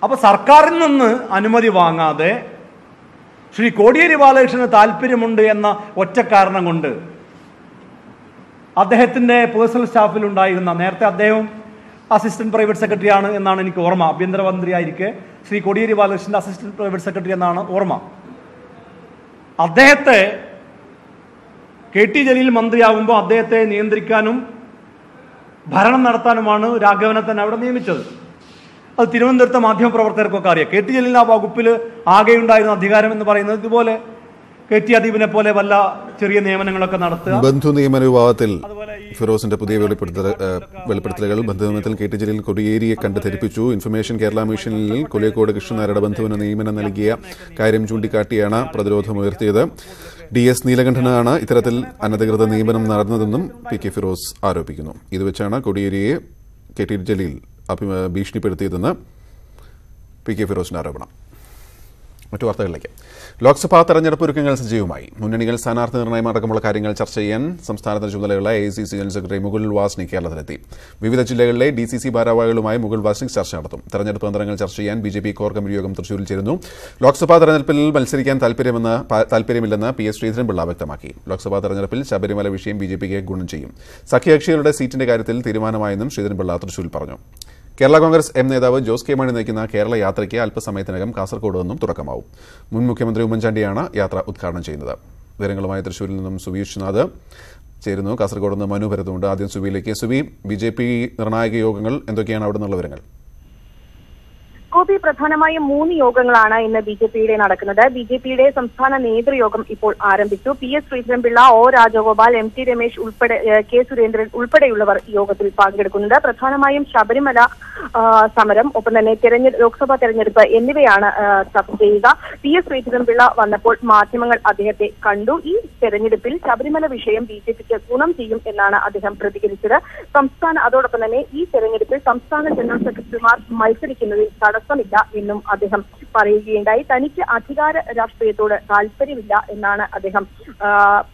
അപ്പൊ സർക്കാരിൽ നിന്ന് അനുമതി വാങ്ങാതെ ശ്രീ കോടിയേരി ബാലകൃഷ്ണന് താല്പര്യമുണ്ട് എന്ന ഒറ്റ കാരണം കൊണ്ട് അദ്ദേഹത്തിന്റെ പേഴ്സണൽ സ്റ്റാഫിൽ ഉണ്ടായിരുന്ന, നേരത്തെ അദ്ദേഹം അസിസ്റ്റന്റ് പ്രൈവറ്റ് സെക്രട്ടറി ആണ് എന്നാണ് എനിക്ക് ഓർമ്മ, ആഭ്യന്തരമന്ത്രി ആയിരിക്കെ ശ്രീ കോടിയേരി ബാലകൃഷ്ണന്റെ അസിസ്റ്റന്റ് പ്രൈവറ്റ് സെക്രട്ടറി എന്നാണ് ഓർമ്മ, അദ്ദേഹത്തെ KT ജലീൽ മന്ത്രിയാകുമ്പോൾ അദ്ദേഹത്തെ നിയന്ത്രിക്കാനും ഭരണം നടത്താനുമാണ് രാഘവനെ തന്നെ അവിടെ നിയമിച്ചത്. അത് തിരുവനന്തപുരത്തെ മാധ്യമപ്രവർത്തകർക്കൊക്കെ അറിയാം. KT ജലീലിന് ആ വകുപ്പിൽ ആകെയുണ്ടായിരുന്ന അധികാരം എന്ന് പറയുന്നത് ഇതുപോലെ KT അദീപിനെ പോലെ വല്ല ചെറിയ നിയമനങ്ങളൊക്കെ നടത്തുക. ബന്ധു നിയമന വിഭാഗത്തിൽ ഫിറോസിന്റെ പുതിയ വെളിപ്പെടുത്തലുകൾ. ബന്ധുനിയമനത്തിൽ KT ജലീൽ കോടിയേരിയെ കണ്ട് ധരിപ്പിച്ചു. ഇൻഫർമേഷൻ കേരള മിഷനിൽ കൊലിയക്കോട് കൃഷ്ണനാരുടെ ബന്ധുവിന് നിയമനം നൽകിയ കാര്യം ചൂണ്ടിക്കാട്ടിയാണ് പ്രതിരോധമുയർത്തിയത്. DS നീലകണ്ഠനാണ് ഇത്തരത്തിൽ അനധികൃത നിയമനം നടന്നതെന്നും PK ഫിറോസ് ആരോപിക്കുന്നു. ഇത് വെച്ചാണ് കോടിയേരിയെ KT ജലീൽ ഭീഷണിപ്പെടുത്തിയതെന്ന് PK ഫിറോസിന്റെ ആരോപണം. മറ്റു വാർത്തകളിലേക്ക്. ലോക്സഭാ തെരഞ്ഞെടുപ്പ് ഒരുക്കങ്ങൾ സജീവമായി. മുന്നണികൾ സ്ഥാനാർത്ഥി നിർണ്ണയം അടക്കമുള്ള കാര്യങ്ങൾ ചർച്ച ചെയ്യാൻ സംസ്ഥാനത്തിന് ചുമതലയുള്ള AICC general secretary Mukul Wasnik കേരളത്തിലെത്തി. വിവിധ ജില്ലകളിലെ DCC ഭാരവാഹികളുമായി മുകുൾ വാസ്നിക് ചർച്ച നടത്തും. തെരഞ്ഞെടുപ്പ് തന്ത്രങ്ങൾ ചർച്ച ചെയ്യാൻ BJP കോർ കമ്മിറ്റി യോഗം തൃശൂരിൽ ചേരുന്നു. ലോക്സഭാ തെരഞ്ഞെടുപ്പിൽ മത്സരിക്കാൻ താൽപര്യമില്ലെന്ന് PS ശ്രീധരൻപിള്ള വ്യക്തമാക്കി. ലോക്സഭാ തെരഞ്ഞെടുപ്പിൽ ശബരിമല വിഷയം BJPക്ക് ഗുണം ചെയ്യും. സഖ്യകക്ഷികളുടെ സീറ്റിന്റെ കാര്യത്തിൽ തീരുമാനമായെന്നും ശ്രീധരൻപിള്ള തൃശൂരിൽ പറഞ്ഞു. കേരള കോൺഗ്രസ് M നേതാവ് ജോസ് കെ മാണി നയിക്കുന്ന കേരള യാത്രയ്ക്ക് അല്പസമയത്തിനകം കാസർഗോഡ് നിന്നും തുടക്കമാവും. മുൻ മുഖ്യമന്ത്രി ഉമ്മൻചാണ്ടിയാണ് യാത്ര ഉദ്ഘാടനം ചെയ്യുന്നത്. വിവരങ്ങളുമായി തൃശൂരിൽ നിന്നും സുവി വിശ്വനാഥ് ചേരുന്നു. കാസർഗോഡ് നിന്ന് മനു ഭരത്തുണ്ട്. ആദ്യം സുവിയിലേക്ക്. സുവി, BJP നിർണായക യോഗങ്ങൾ എന്തൊക്കെയാണ് അവിടെ നിന്നുള്ള വിവരങ്ങൾ? ഗോപി, പ്രധാനമായും 3 യോഗങ്ങളാണ് ഇന്ന് BJPയുടെ നടക്കുന്നത്. BJPയുടെ സംസ്ഥാന നേതൃയോഗം ഇപ്പോൾ ആരംഭിച്ചു. PS Sreedharan Pillai, O Rajagopal, MT Ramesh ഉൾപ്പെടെ K സുരേന്ദ്രൻ ഉൾപ്പെടെയുള്ളവർ യോഗത്തിൽ പങ്കെടുക്കുന്നുണ്ട്. പ്രധാനമായും ശബരിമല സമരം, ഒപ്പം തന്നെ ലോക്സഭാ തെരഞ്ഞെടുപ്പ് എന്നിവയാണ് ചർച്ച ചെയ്യുക. PS ശ്രീധരൻപിള്ള വന്നപ്പോൾ മാധ്യമങ്ങൾ അദ്ദേഹത്തെ കണ്ടു. ഈ തെരഞ്ഞെടുപ്പിൽ ശബരിമല വിഷയം BJPക്ക് ഗുണം ചെയ്യും എന്നാണ് അദ്ദേഹം പ്രതികരിച്ചത്. അതോടൊപ്പം തന്നെ ഈ തെരഞ്ഞെടുപ്പിൽ സംസ്ഥാന ജനറൽ സെക്രട്ടറിമാർ മത്സരിക്കുന്നതിൽ തടസ്സമില്ല എന്നും അദ്ദേഹം പറയുകയുണ്ടായി. തനിക്ക് അധികാര രാഷ്ട്രീയത്തോട് താല്പര്യമില്ല എന്നാണ് അദ്ദേഹം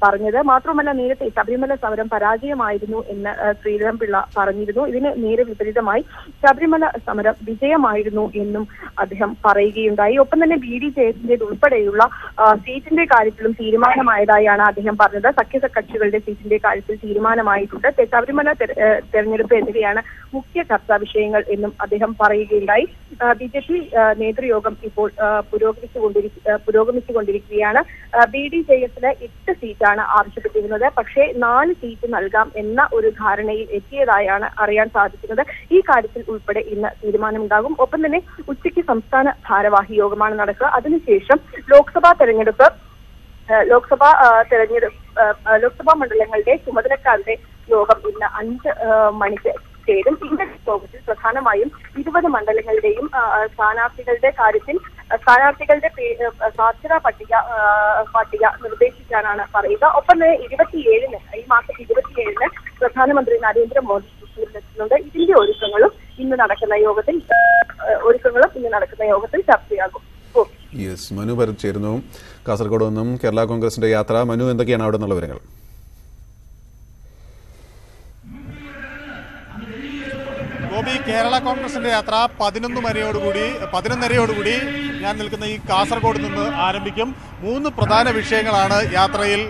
പറഞ്ഞത്. മാത്രമല്ല, നേരത്തെ ശബരിമല സമരം പരാജയമായിരുന്നു എന്ന് ശ്രീധരൻപിള്ള പറഞ്ഞിരുന്നു. ഇതിന് നേരെ വിപരീതമായി ശബരിമല സമരം വിജയമായിരുന്നു എന്നും അദ്ദേഹം പറയുകയുണ്ടായി. ഒപ്പം തന്നെ BD ജയസിന്റെ ഉൾപ്പെടെയുള്ള സീറ്റിന്റെ കാര്യത്തിലും തീരുമാനമായതായാണ് അദ്ദേഹം പറഞ്ഞത്. സഖ്യകക്ഷികളുടെ സീറ്റിന്റെ കാര്യത്തിൽ തീരുമാനമായിട്ടുണ്ട്. ശബരിമല തെരഞ്ഞെടുപ്പ് എന്നിവയാണ് മുഖ്യ ചർച്ചാ വിഷയങ്ങൾ എന്നും അദ്ദേഹം പറയുകയുണ്ടായി. BJP നേതൃയോഗം ഇപ്പോൾ പുരോഗമിച്ചുകൊണ്ടിരിക്കുകയാണ്. BD ജയസിന് 8 സീറ്റാണ് ആവശ്യപ്പെട്ടിരുന്നത്. പക്ഷേ 4 സീറ്റ് നൽകാം എന്ന ഒരു ധാരണയിൽ എത്തിയതായാണ് അറിയാൻ സാധിക്കുന്നത്. ഈ കാര്യത്തിൽ ഉൾപ്പെടെ ഇന്ന് തീരുമാനമുണ്ടാകും. ഒപ്പം തന്നെ ഉച്ചയ്ക്ക് സംസ്ഥാന ഭാരവാഹി യോഗമാണ് നടക്കുക. അതിനുശേഷം ലോക്സഭാ മണ്ഡലങ്ങളുടെ ചുമതലക്കാരുടെ യോഗം ഇന്ന് 5 മണിക്ക് ചേരും. ഇന്നത്തെ യോഗത്തിൽ പ്രധാനമായും 20 മണ്ഡലങ്ങളുടെയും സ്ഥാനാർത്ഥികളുടെ കാര്യത്തിൽ സ്ഥാനാർത്ഥികളുടെ സാധ്യതാ പട്ടിക നിർദ്ദേശിക്കാനാണ് പറയുക. ഒപ്പം തന്നെ 27-ന് ഈ മാസം 27-ന് പ്രധാനമന്ത്രി നരേന്ദ്രമോദി എത്തുന്നുണ്ട്. ഇതിന്റെ ഒരുക്കങ്ങളും ഇന്ന് നടക്കുന്ന യോഗത്തിൽ ചർച്ചയാകും. യെസ്, മനു ചേരുന്നു കാസർഗോഡ് നിന്നും. കേരള കോൺഗ്രസിന്റെ യാത്ര, മനു, എന്തൊക്കെയാണ് അവിടെ നിന്നുള്ള വിവരങ്ങൾ? ഗോപി, കേരള കോൺഗ്രസിന്റെ യാത്ര 11:30യോടുകൂടി ഞാൻ നിൽക്കുന്ന ഈ കാസർഗോഡ് നിന്ന് ആരംഭിക്കും. 3 പ്രധാന വിഷയങ്ങളാണ് യാത്രയിൽ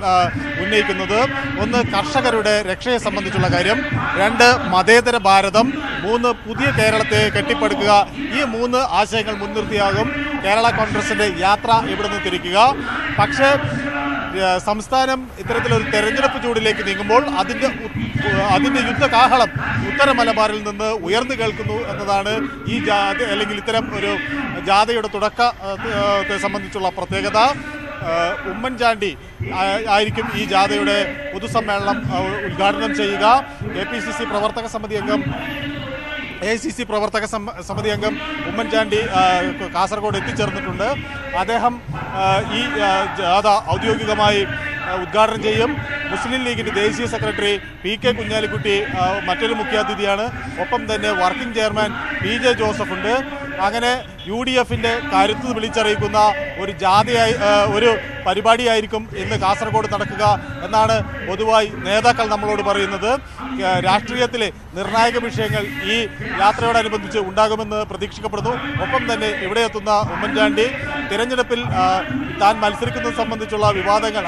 ഉന്നയിക്കുന്നത്. 1, കർഷകരുടെ രക്ഷയെ സംബന്ധിച്ചുള്ള കാര്യം. 2, മതേതര ഭാരതം. 3, പുതിയ കേരളത്തെ കെട്ടിപ്പടുക്കുക. ഈ 3 ആശയങ്ങൾ മുൻനിർത്തിയാകും കേരള കോൺഗ്രസിന്റെ യാത്ര ഇവിടെ നിന്ന് തിരിക്കുക. പക്ഷേ സംസ്ഥാനം ഇത്തരത്തിലൊരു തെരഞ്ഞെടുപ്പ് ചൂടിലേക്ക് നീങ്ങുമ്പോൾ അതിന്റെ യുദ്ധകാഹളം ഉത്തര മലബാറിൽ നിന്ന് ഉയർന്നു കേൾക്കുന്നു എന്നതാണ് ഈ ജാഥ അല്ലെങ്കിൽ ഇത്തരം ഒരു ജാഥയുടെ തുടക്കത്തെ സംബന്ധിച്ചുള്ള പ്രത്യേകത. ഉമ്മൻചാണ്ടി ആയിരിക്കും ഈ ജാഥയുടെ പൊതുസമ്മേളനം ഉദ്ഘാടനം ചെയ്യുക. APCC പ്രവർത്തക സമിതി അംഗം AICC പ്രവർത്തക സമിതി അംഗം ഉമ്മൻചാണ്ടി കാസർഗോഡ് എത്തിച്ചേർന്നിട്ടുണ്ട്. അദ്ദേഹം ഈ ജാഥ ഔദ്യോഗികമായി ഉദ്ഘാടനം ചെയ്യും. മുസ്ലിം ലീഗിന്റെ ദേശീയ സെക്രട്ടറി PK കുഞ്ഞാലിക്കുട്ടി മറ്റൊരു മുഖ്യാതിഥിയാണ്. ഒപ്പം തന്നെ വർക്കിംഗ് ചെയർമാൻ PJ ജോസഫ് ഉണ്ട്. അങ്ങനെ UDFന്റെ കരുത്ത് വിളിച്ചറിയിക്കുന്ന ഒരു ഒരു പരിപാടിയായിരിക്കും ഇന്ന് കാസർഗോഡ് നടക്കുക എന്നാണ് പൊതുവായി നേതാക്കൾ നമ്മളോട് പറയുന്നത്. രാഷ്ട്രീയത്തിലെ നിർണായക വിഷയങ്ങൾ ഈ യാത്രയോടനുബന്ധിച്ച് ഉണ്ടാകുമെന്ന് പ്രതീക്ഷിക്കപ്പെടുന്നു. ഒപ്പം തന്നെ ഇവിടെ എത്തുന്ന ഉമ്മൻചാണ്ടി തിരഞ്ഞെടുപ്പിൽ താൻ മത്സരിക്കുന്നത് സംബന്ധിച്ചുള്ള വിവാദങ്ങൾ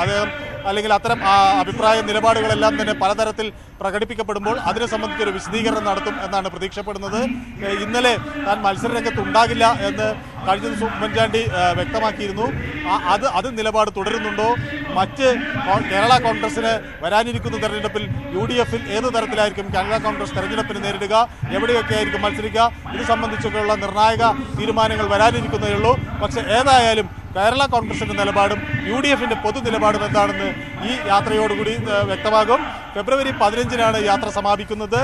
അല്ലെങ്കിൽ അത്തരം അഭിപ്രായ നിലപാടുകളെല്ലാം തന്നെ പലതരത്തിൽ പ്രകടിപ്പിക്കപ്പെടുമ്പോൾ അതിനെ സംബന്ധിച്ചൊരു വിശദീകരണം നടത്തും എന്നാണ് പ്രതീക്ഷപ്പെടുന്നത്. ഇന്നലെ താൻ മത്സരരംഗത്ത് ഉണ്ടാകില്ല എന്ന് കഴിഞ്ഞ ദിവസം ഉമ്മൻചാണ്ടി വ്യക്തമാക്കിയിരുന്നു. അത് നിലപാട് തുടരുന്നുണ്ടോ? മറ്റ് കേരള കോൺഗ്രസിന് വരാനിരിക്കുന്ന തെരഞ്ഞെടുപ്പിൽ UDFൽ ഏത് തരത്തിലായിരിക്കും കേരള കോൺഗ്രസ് തെരഞ്ഞെടുപ്പിന് നേരിടുക, എവിടെയൊക്കെ ആയിരിക്കും മത്സരിക്കുക, ഇത് സംബന്ധിച്ചൊക്കെയുള്ള നിർണായക തീരുമാനങ്ങൾ വരാനിരിക്കുന്നതേ ഉള്ളൂ. പക്ഷേ ഏതായാലും കേരള കോൺഗ്രസിന്റെ നിലപാടും UDFന്റെ പൊതു നിലപാടും എന്താണെന്ന് ഈ യാത്രയോടുകൂടി വ്യക്തമാകും. ഫെബ്രുവരി 15-നാണ് യാത്ര സമാപിക്കുന്നത്.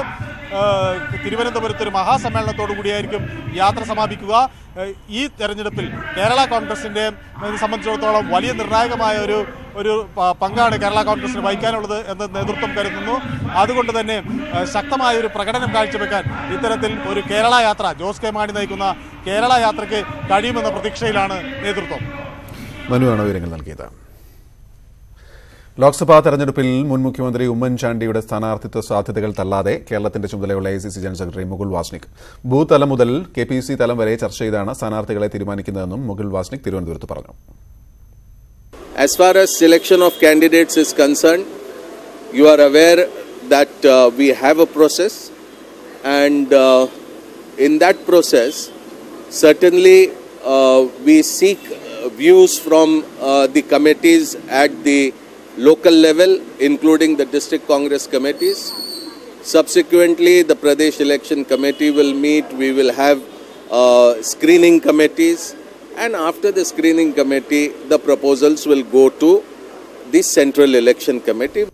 തിരുവനന്തപുരത്ത് ഒരു മഹാസമ്മേളനത്തോടു കൂടിയായിരിക്കും യാത്ര സമാപിക്കുക. ഈ തെരഞ്ഞെടുപ്പിൽ കേരള കോൺഗ്രസിന്റെ സംബന്ധിച്ചിടത്തോളം വലിയ നിർണായകമായ ഒരു പങ്കാണ് കേരള കോൺഗ്രസിന് വഹിക്കാനുള്ളത് എന്ന് നേതൃത്വം കരുതുന്നു. അതുകൊണ്ട് തന്നെ ശക്തമായ ഒരു പ്രകടനം കാഴ്ചവെക്കാൻ ഇത്തരത്തിൽ ഒരു കേരള യാത്ര, ജോസ് കെ മാണി നയിക്കുന്ന കേരള യാത്രയ്ക്ക് കഴിയുമെന്ന പ്രതീക്ഷയിലാണ് നേതൃത്വം. മനുവാണ് വിവരങ്ങൾ നൽകിയത്. ലോക്സഭാ തെരഞ്ഞെടുപ്പിൽ മുൻ മുഖ്യമന്ത്രി ഉമ്മൻചാണ്ടിയുടെ സ്ഥാനാർത്ഥിത്വ സാധ്യതകൾ തള്ളാതെ കേരളത്തിന്റെ ചുമതലയുള്ള AICC general secretary Mukul Wasnik booth തലം മുതൽ KPC തലം വരെ ചർച്ച ചെയ്താണ് സ്ഥാനാർത്ഥികളെ തീരുമാനിക്കുന്നതെന്നും മുകുൾ വാസ്നിക് തിരുവനന്തപുരത്ത് പറഞ്ഞു. As far as selection of candidates is concerned, you are aware that we have a process, and in that process, certainly we seek views from the committees at the local level, including the district Congress committees. Subsequently, the Pradesh Election Committee will meet. We will have screening committees. And after the screening committee, the proposals will go to the Central Election Committee.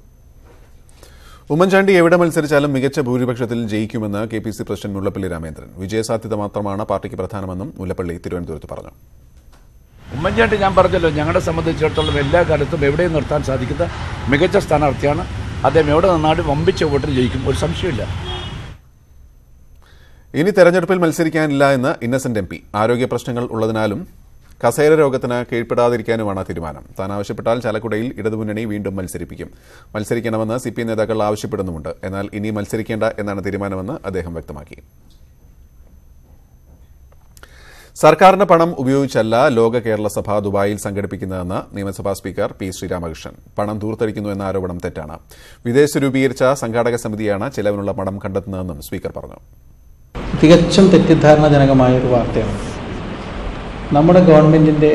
Oommen Chandy എവിടെ മത്സരിച്ചാലും മികച്ച ഭൂരിപക്ഷത്തിൽ ജയിക്കുമെന്ന് KPC president Mullappally Ramendran. വിജയസാധ്യത മാത്രമാണ് പാർട്ടിക്ക് പ്രധാനമെന്നും മുല്ലപ്പള്ളി തിരുവനന്തപുരത്ത് പറഞ്ഞു. ഉമ്മൻചാണ്ടി ഞാൻ പറഞ്ഞല്ലോ, ഞങ്ങളെ സംബന്ധിച്ചിടത്തോളം എല്ലാ കാലത്തും എവിടെയും നിർത്താൻ സാധിക്കുന്ന മികച്ച സ്ഥാനാർത്ഥിയാണ്. അദ്ദേഹം എവിടെ നിന്നാലും വമ്പിച്ച വോട്ടിൽ ജയിക്കും, ഒരു സംശയമില്ല. ഇനി തെരഞ്ഞെടുപ്പിൽ മത്സരിക്കാനില്ല എന്ന് ഇന്നസെന്റ് MP. ആരോഗ്യ പ്രശ്നങ്ങൾ ഉള്ളതിനാലും കസേര രോഗത്തിന് കീഴ്പ്പെടാതിരിക്കാനുമാണ് തീരുമാനം. താൻ ആവശ്യപ്പെട്ടാൽ ചാലക്കുടയിൽ ഇടതുമുന്നണി വീണ്ടും മത്സരിക്കണമെന്ന് CPM നേതാക്കൾ ആവശ്യപ്പെടുന്നുമുണ്ട്. എന്നാൽ ഇനി മത്സരിക്കേണ്ട എന്നാണ് തീരുമാനമെന്ന് അദ്ദേഹം വ്യക്തമാക്കി. സർക്കാരിന്റെ പണം ഉപയോഗിച്ചല്ല ലോക കേരള സഭ ദുബായിൽ സംഘടിപ്പിക്കുന്നതെന്ന് നിയമസഭാ സ്പീക്കർ P. ശ്രീരാമകൃഷ്ണൻ. പണം ധൂർത്തടിക്കുന്നു എന്ന ആരോപണം തെറ്റാണ്. വിദേശത്ത് രൂപീകരിച്ച സംഘാടക സമിതിയാണ് ചെലവിനുള്ള പണം കണ്ടെത്തുന്നതെന്നും സ്പീക്കർ പറഞ്ഞു. തികച്ചും തെറ്റിദ്ധാരണജനകമായ ഒരു വാർത്തയാണ്. നമ്മുടെ ഗവൺമെന്റിന്റെ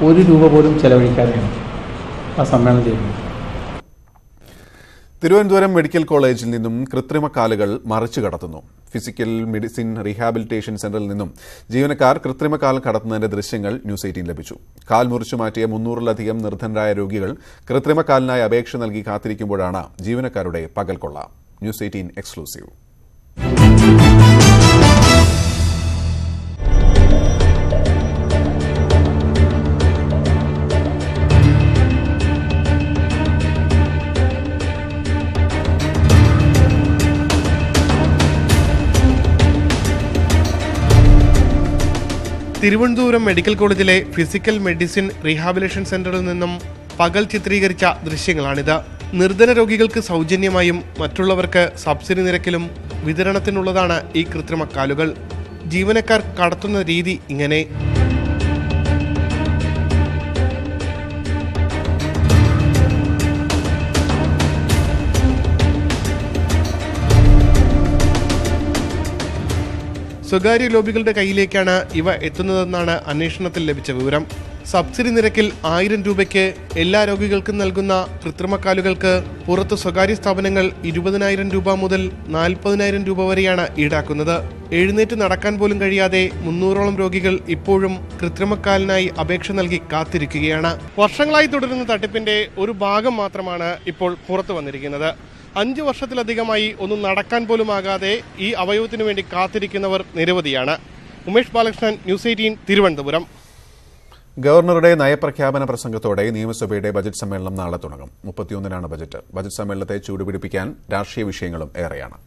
₹1 പോലും ചെലവഴിക്കാതെയാണ് ആ സമ്മേളനം ചെയ്യുന്നത്. തിരുവനന്തപുരം മെഡിക്കൽ കോളേജിൽ നിന്നും കൃത്രിമ കാലുകൾ മറിച്ചു കടത്തുന്നു. ഫിസിക്കൽ മെഡിസിൻ റീഹാബിലിറ്റേഷൻ സെന്ററിൽ നിന്നും ജീവനക്കാർ കൃത്രിമ കാൽ കടത്തുന്നതിന്റെ ദൃശ്യങ്ങൾ ന്യൂസ് 18 ലഭിച്ചു. കാൽ മുറിച്ചു മാറ്റിയ 300-ലധികം നിർധനരായ രോഗികൾ കൃത്രിമ കാലിനായി അപേക്ഷ നൽകി കാത്തിരിക്കുമ്പോഴാണ് ജീവനക്കാരുടെ പകൽക്കൊള്ള. News 18 exclusive. തിരുവനന്തപുരം മെഡിക്കൽ കോളേജിലെ ഫിസിക്കൽ മെഡിസിൻ റീഹാബിലേഷൻ സെന്ററിൽ നിന്നും പകൽ ചിത്രീകരിച്ച ദൃശ്യങ്ങളാണിത്. നിർധന രോഗികൾക്ക് സൗജന്യമായും മറ്റുള്ളവർക്ക് സബ്സിഡി നിരക്കിലും വിതരണത്തിനുള്ളതാണ് ഈ കൃത്രിമ കാലുകൾ. ജീവനക്കാർ കടത്തുന്ന രീതി ഇങ്ങനെ. സ്വകാര്യ ലോബികളുടെ കയ്യിലേക്കാണ് ഇവ എത്തുന്നതെന്നാണ് അന്വേഷണത്തിൽ ലഭിച്ച വിവരം. സബ്സിഡി നിരക്കിൽ 1000 രൂപയ്ക്ക് എല്ലാ രോഗികൾക്കും നൽകുന്ന കൃത്രിമക്കാലുകൾക്ക് പുറത്ത് സ്വകാര്യ സ്ഥാപനങ്ങൾ 20,000 രൂപ മുതൽ 40,000 രൂപ വരെയാണ് ഈടാക്കുന്നത്. എഴുന്നേറ്റ് നടക്കാൻ പോലും കഴിയാതെ 300ഓളം രോഗികൾ ഇപ്പോഴും കൃത്രിമക്കാലിനായി അപേക്ഷ നൽകി കാത്തിരിക്കുകയാണ്. വർഷങ്ങളായി തുടരുന്ന തട്ടിപ്പിന്റെ ഒരു ഭാഗം മാത്രമാണ് ഇപ്പോൾ പുറത്തു വന്നിരിക്കുന്നത്. 5 വർഷത്തിലധികമായി ഒന്നും നടക്കാൻ പോലും ആകാതെ ഈ അവയവത്തിനു വേണ്ടി കാത്തിരിക്കുന്നവർ നിരവധിയാണ്. ഉമേഷ് ബാലകൃഷ്ണൻ, ന്യൂസ് 18, തിരുവനന്തപുരം. ഗവർണറുടെ നയപ്രഖ്യാപന പ്രസംഗത്തോടെ നിയമസഭയുടെ ബജറ്റ് സമ്മേളനം നാളെ തുടങ്ങും. 31-നാണ് ബജറ്റ്. ബജറ്റ് സമ്മേളനത്തെ ചൂടുപിടിപ്പിക്കാൻ രാഷ്ട്രീയ വിഷയങ്ങളും ഏറെയാണ്.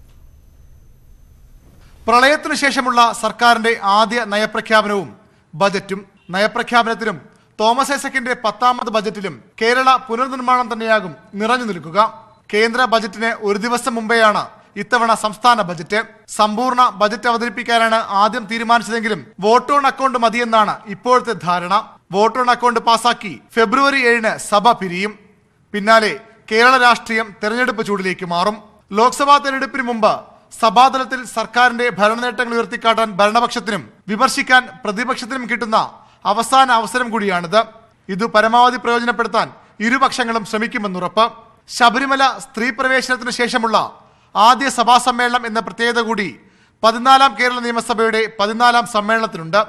പ്രളയത്തിനു ശേഷമുള്ള സർക്കാരിന്റെ ആദ്യ നയപ്രഖ്യാപനവും ബജറ്റും. നയപ്രഖ്യാപനത്തിലും തോമസ് ഐസക്കിന്റെ 10ാമത് ബജറ്റിലും കേരള പുനർനിർമ്മാണം തന്നെയാകും നിറഞ്ഞു നിൽക്കുക. കേന്ദ്ര ബജറ്റിന് ഒരു ദിവസം മുമ്പെയാണ് ഇത്തവണ സംസ്ഥാന ബജറ്റ്. സമ്പൂർണ്ണ ബജറ്റ് അവതരിപ്പിക്കാനാണ് ആദ്യം തീരുമാനിച്ചതെങ്കിലും വോട്ട് ഓൺ അക്കൗണ്ട് മതിയെന്നാണ് ഇപ്പോഴത്തെ ധാരണ. വോട്ട് ഓൺ അക്കൗണ്ട് പാസാക്കി ഫെബ്രുവരി 7-ന് സഭ പിരിയും. പിന്നാലെ കേരള രാഷ്ട്രീയം തെരഞ്ഞെടുപ്പ് ചൂടിലേക്ക് മാറും. ലോക്സഭാ തെരഞ്ഞെടുപ്പിന് മുമ്പ് സഭാതലത്തിൽ സർക്കാരിന്റെ ഭരണനേട്ടങ്ങൾ ഉയർത്തിക്കാട്ടാൻ ഭരണപക്ഷത്തിനും വിമർശിക്കാൻ പ്രതിപക്ഷത്തിനും കിട്ടുന്ന അവസാന അവസരം കൂടിയാണിത്. ഇത് പരമാവധി പ്രയോജനപ്പെടുത്താൻ ഇരുപക്ഷങ്ങളും ശ്രമിക്കുമെന്നുറപ്പ്. ശബരിമല സ്ത്രീ പ്രവേശനത്തിന് ശേഷമുള്ള ആദ്യ സഭാ സമ്മേളനം എന്ന പ്രത്യേകത കൂടി 14ാം കേരള നിയമസഭയുടെ 14ാം സമ്മേളനത്തിനുണ്ട്.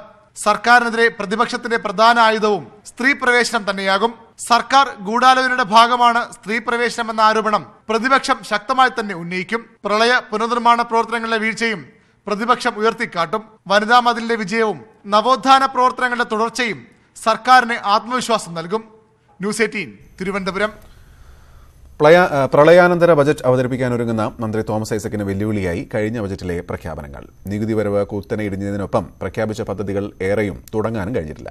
സർക്കാരിനെതിരെ പ്രതിപക്ഷത്തിന്റെ പ്രധാന ആയുധവും സ്ത്രീ പ്രവേശനം തന്നെയാകും. സർക്കാർ ഗൂഢാലോചനയുടെ ഭാഗമാണ് സ്ത്രീ പ്രവേശനം എന്ന ആരോപണം പ്രതിപക്ഷം ശക്തമായി തന്നെ ഉന്നയിക്കും. പ്രളയ പുനർനിർമ്മാണ പ്രവർത്തനങ്ങളിലെ വീഴ്ചയും പ്രതിപക്ഷം ഉയർത്തിക്കാട്ടും. വനിതാ മതിലിന്റെ വിജയവും നവോത്ഥാന പ്രവർത്തനങ്ങളുടെ തുടർച്ചയും സർക്കാരിന് ആത്മവിശ്വാസം നൽകും. ന്യൂസ് 18, തിരുവനന്തപുരം. പ്രളയാനന്തര ബജറ്റ് അവതരിപ്പിക്കാനൊരുങ്ങുന്ന മന്ത്രി തോമസ് ഐസക്കിന് വെല്ലുവിളിയായി കഴിഞ്ഞ ബജറ്റിലെ പ്രഖ്യാപനങ്ങൾ. നികുതി വരവ് കുത്തനെ ഇടിഞ്ഞതിനൊപ്പം പ്രഖ്യാപിച്ച പദ്ധതികൾ ഏറെയും തുടങ്ങാനും കഴിഞ്ഞിട്ടില്ല.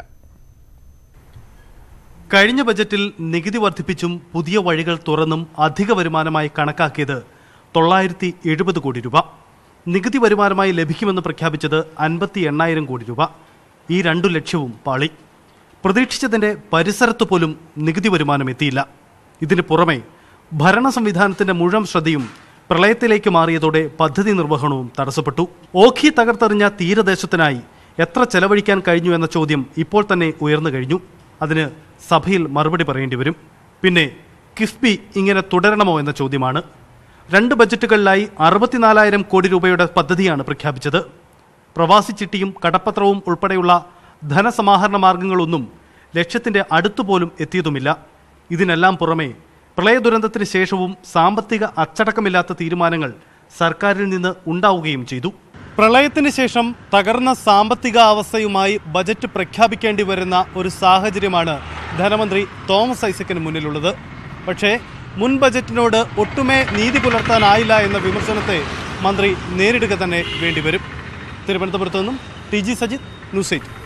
കഴിഞ്ഞ ബജറ്റിൽ നികുതി വർദ്ധിപ്പിച്ചും പുതിയ വഴികൾ തുറന്നും അധിക വരുമാനമായി കണക്കാക്കിയത് 970 കോടി രൂപ. നികുതി വരുമാനമായി ലഭിക്കുമെന്ന് പ്രഖ്യാപിച്ചത് 58,000 കോടി രൂപ. ഈ 2 ലക്ഷ്യവും പാളി. പ്രതീക്ഷിച്ചതിന്റെ പരിസരത്തു പോലും നികുതി വരുമാനം എത്തിയില്ല. ഇതിന് പുറമെ ഭരണ സംവിധാനത്തിന്റെ മുഴുവൻ ശ്രദ്ധയും പ്രളയത്തിലേക്ക് മാറിയതോടെ പദ്ധതി നിർവഹണവും തടസ്സപ്പെട്ടു. ഓഖി തകർത്തെറിഞ്ഞ തീരദേശത്തിനായി എത്ര ചെലവഴിക്കാൻ കഴിഞ്ഞു എന്ന ചോദ്യം ഇപ്പോൾ തന്നെ ഉയർന്നു കഴിഞ്ഞു. അതിന് സഭയിൽ മറുപടി പറയേണ്ടി വരും. പിന്നെ കിഫ്ബി ഇങ്ങനെ തുടരണമോ എന്ന ചോദ്യമാണ്. 2 ബജറ്റുകളിലായി 64,000 കോടി രൂപയുടെ പദ്ധതിയാണ് പ്രഖ്യാപിച്ചത്. പ്രവാസി ചിട്ടിയും കടപ്പത്രവും ഉൾപ്പെടെയുള്ള ധനസമാഹരണ മാർഗങ്ങളൊന്നും ലക്ഷ്യത്തിന്റെ അടുത്തുപോലും എത്തിയതുമില്ല. ഇതിനെല്ലാം പുറമെ പ്രളയ ദുരന്തത്തിന് ശേഷവും സാമ്പത്തിക അച്ചടക്കമില്ലാത്ത തീരുമാനങ്ങൾ സർക്കാരിൽ നിന്ന് ഉണ്ടാവുകയും ചെയ്തു. പ്രളയത്തിന് ശേഷം തകർന്ന സാമ്പത്തിക അവസ്ഥയുമായി ബജറ്റ് പ്രഖ്യാപിക്കേണ്ടി വരുന്ന ഒരു സാഹചര്യമാണ് ധനമന്ത്രി തോമസ് ഐസക്കിന് മുന്നിലുള്ളത്. പക്ഷേ മുൻ ബജറ്റിനോട് ഒട്ടുമേ നീതി പുലർത്താനായില്ല എന്ന വിമർശനത്തെ മന്ത്രി നേരിടുക തന്നെ വേണ്ടിവരും. തിരുവനന്തപുരത്ത് നിന്നും TG സജിത്, ന്യൂസ് 8.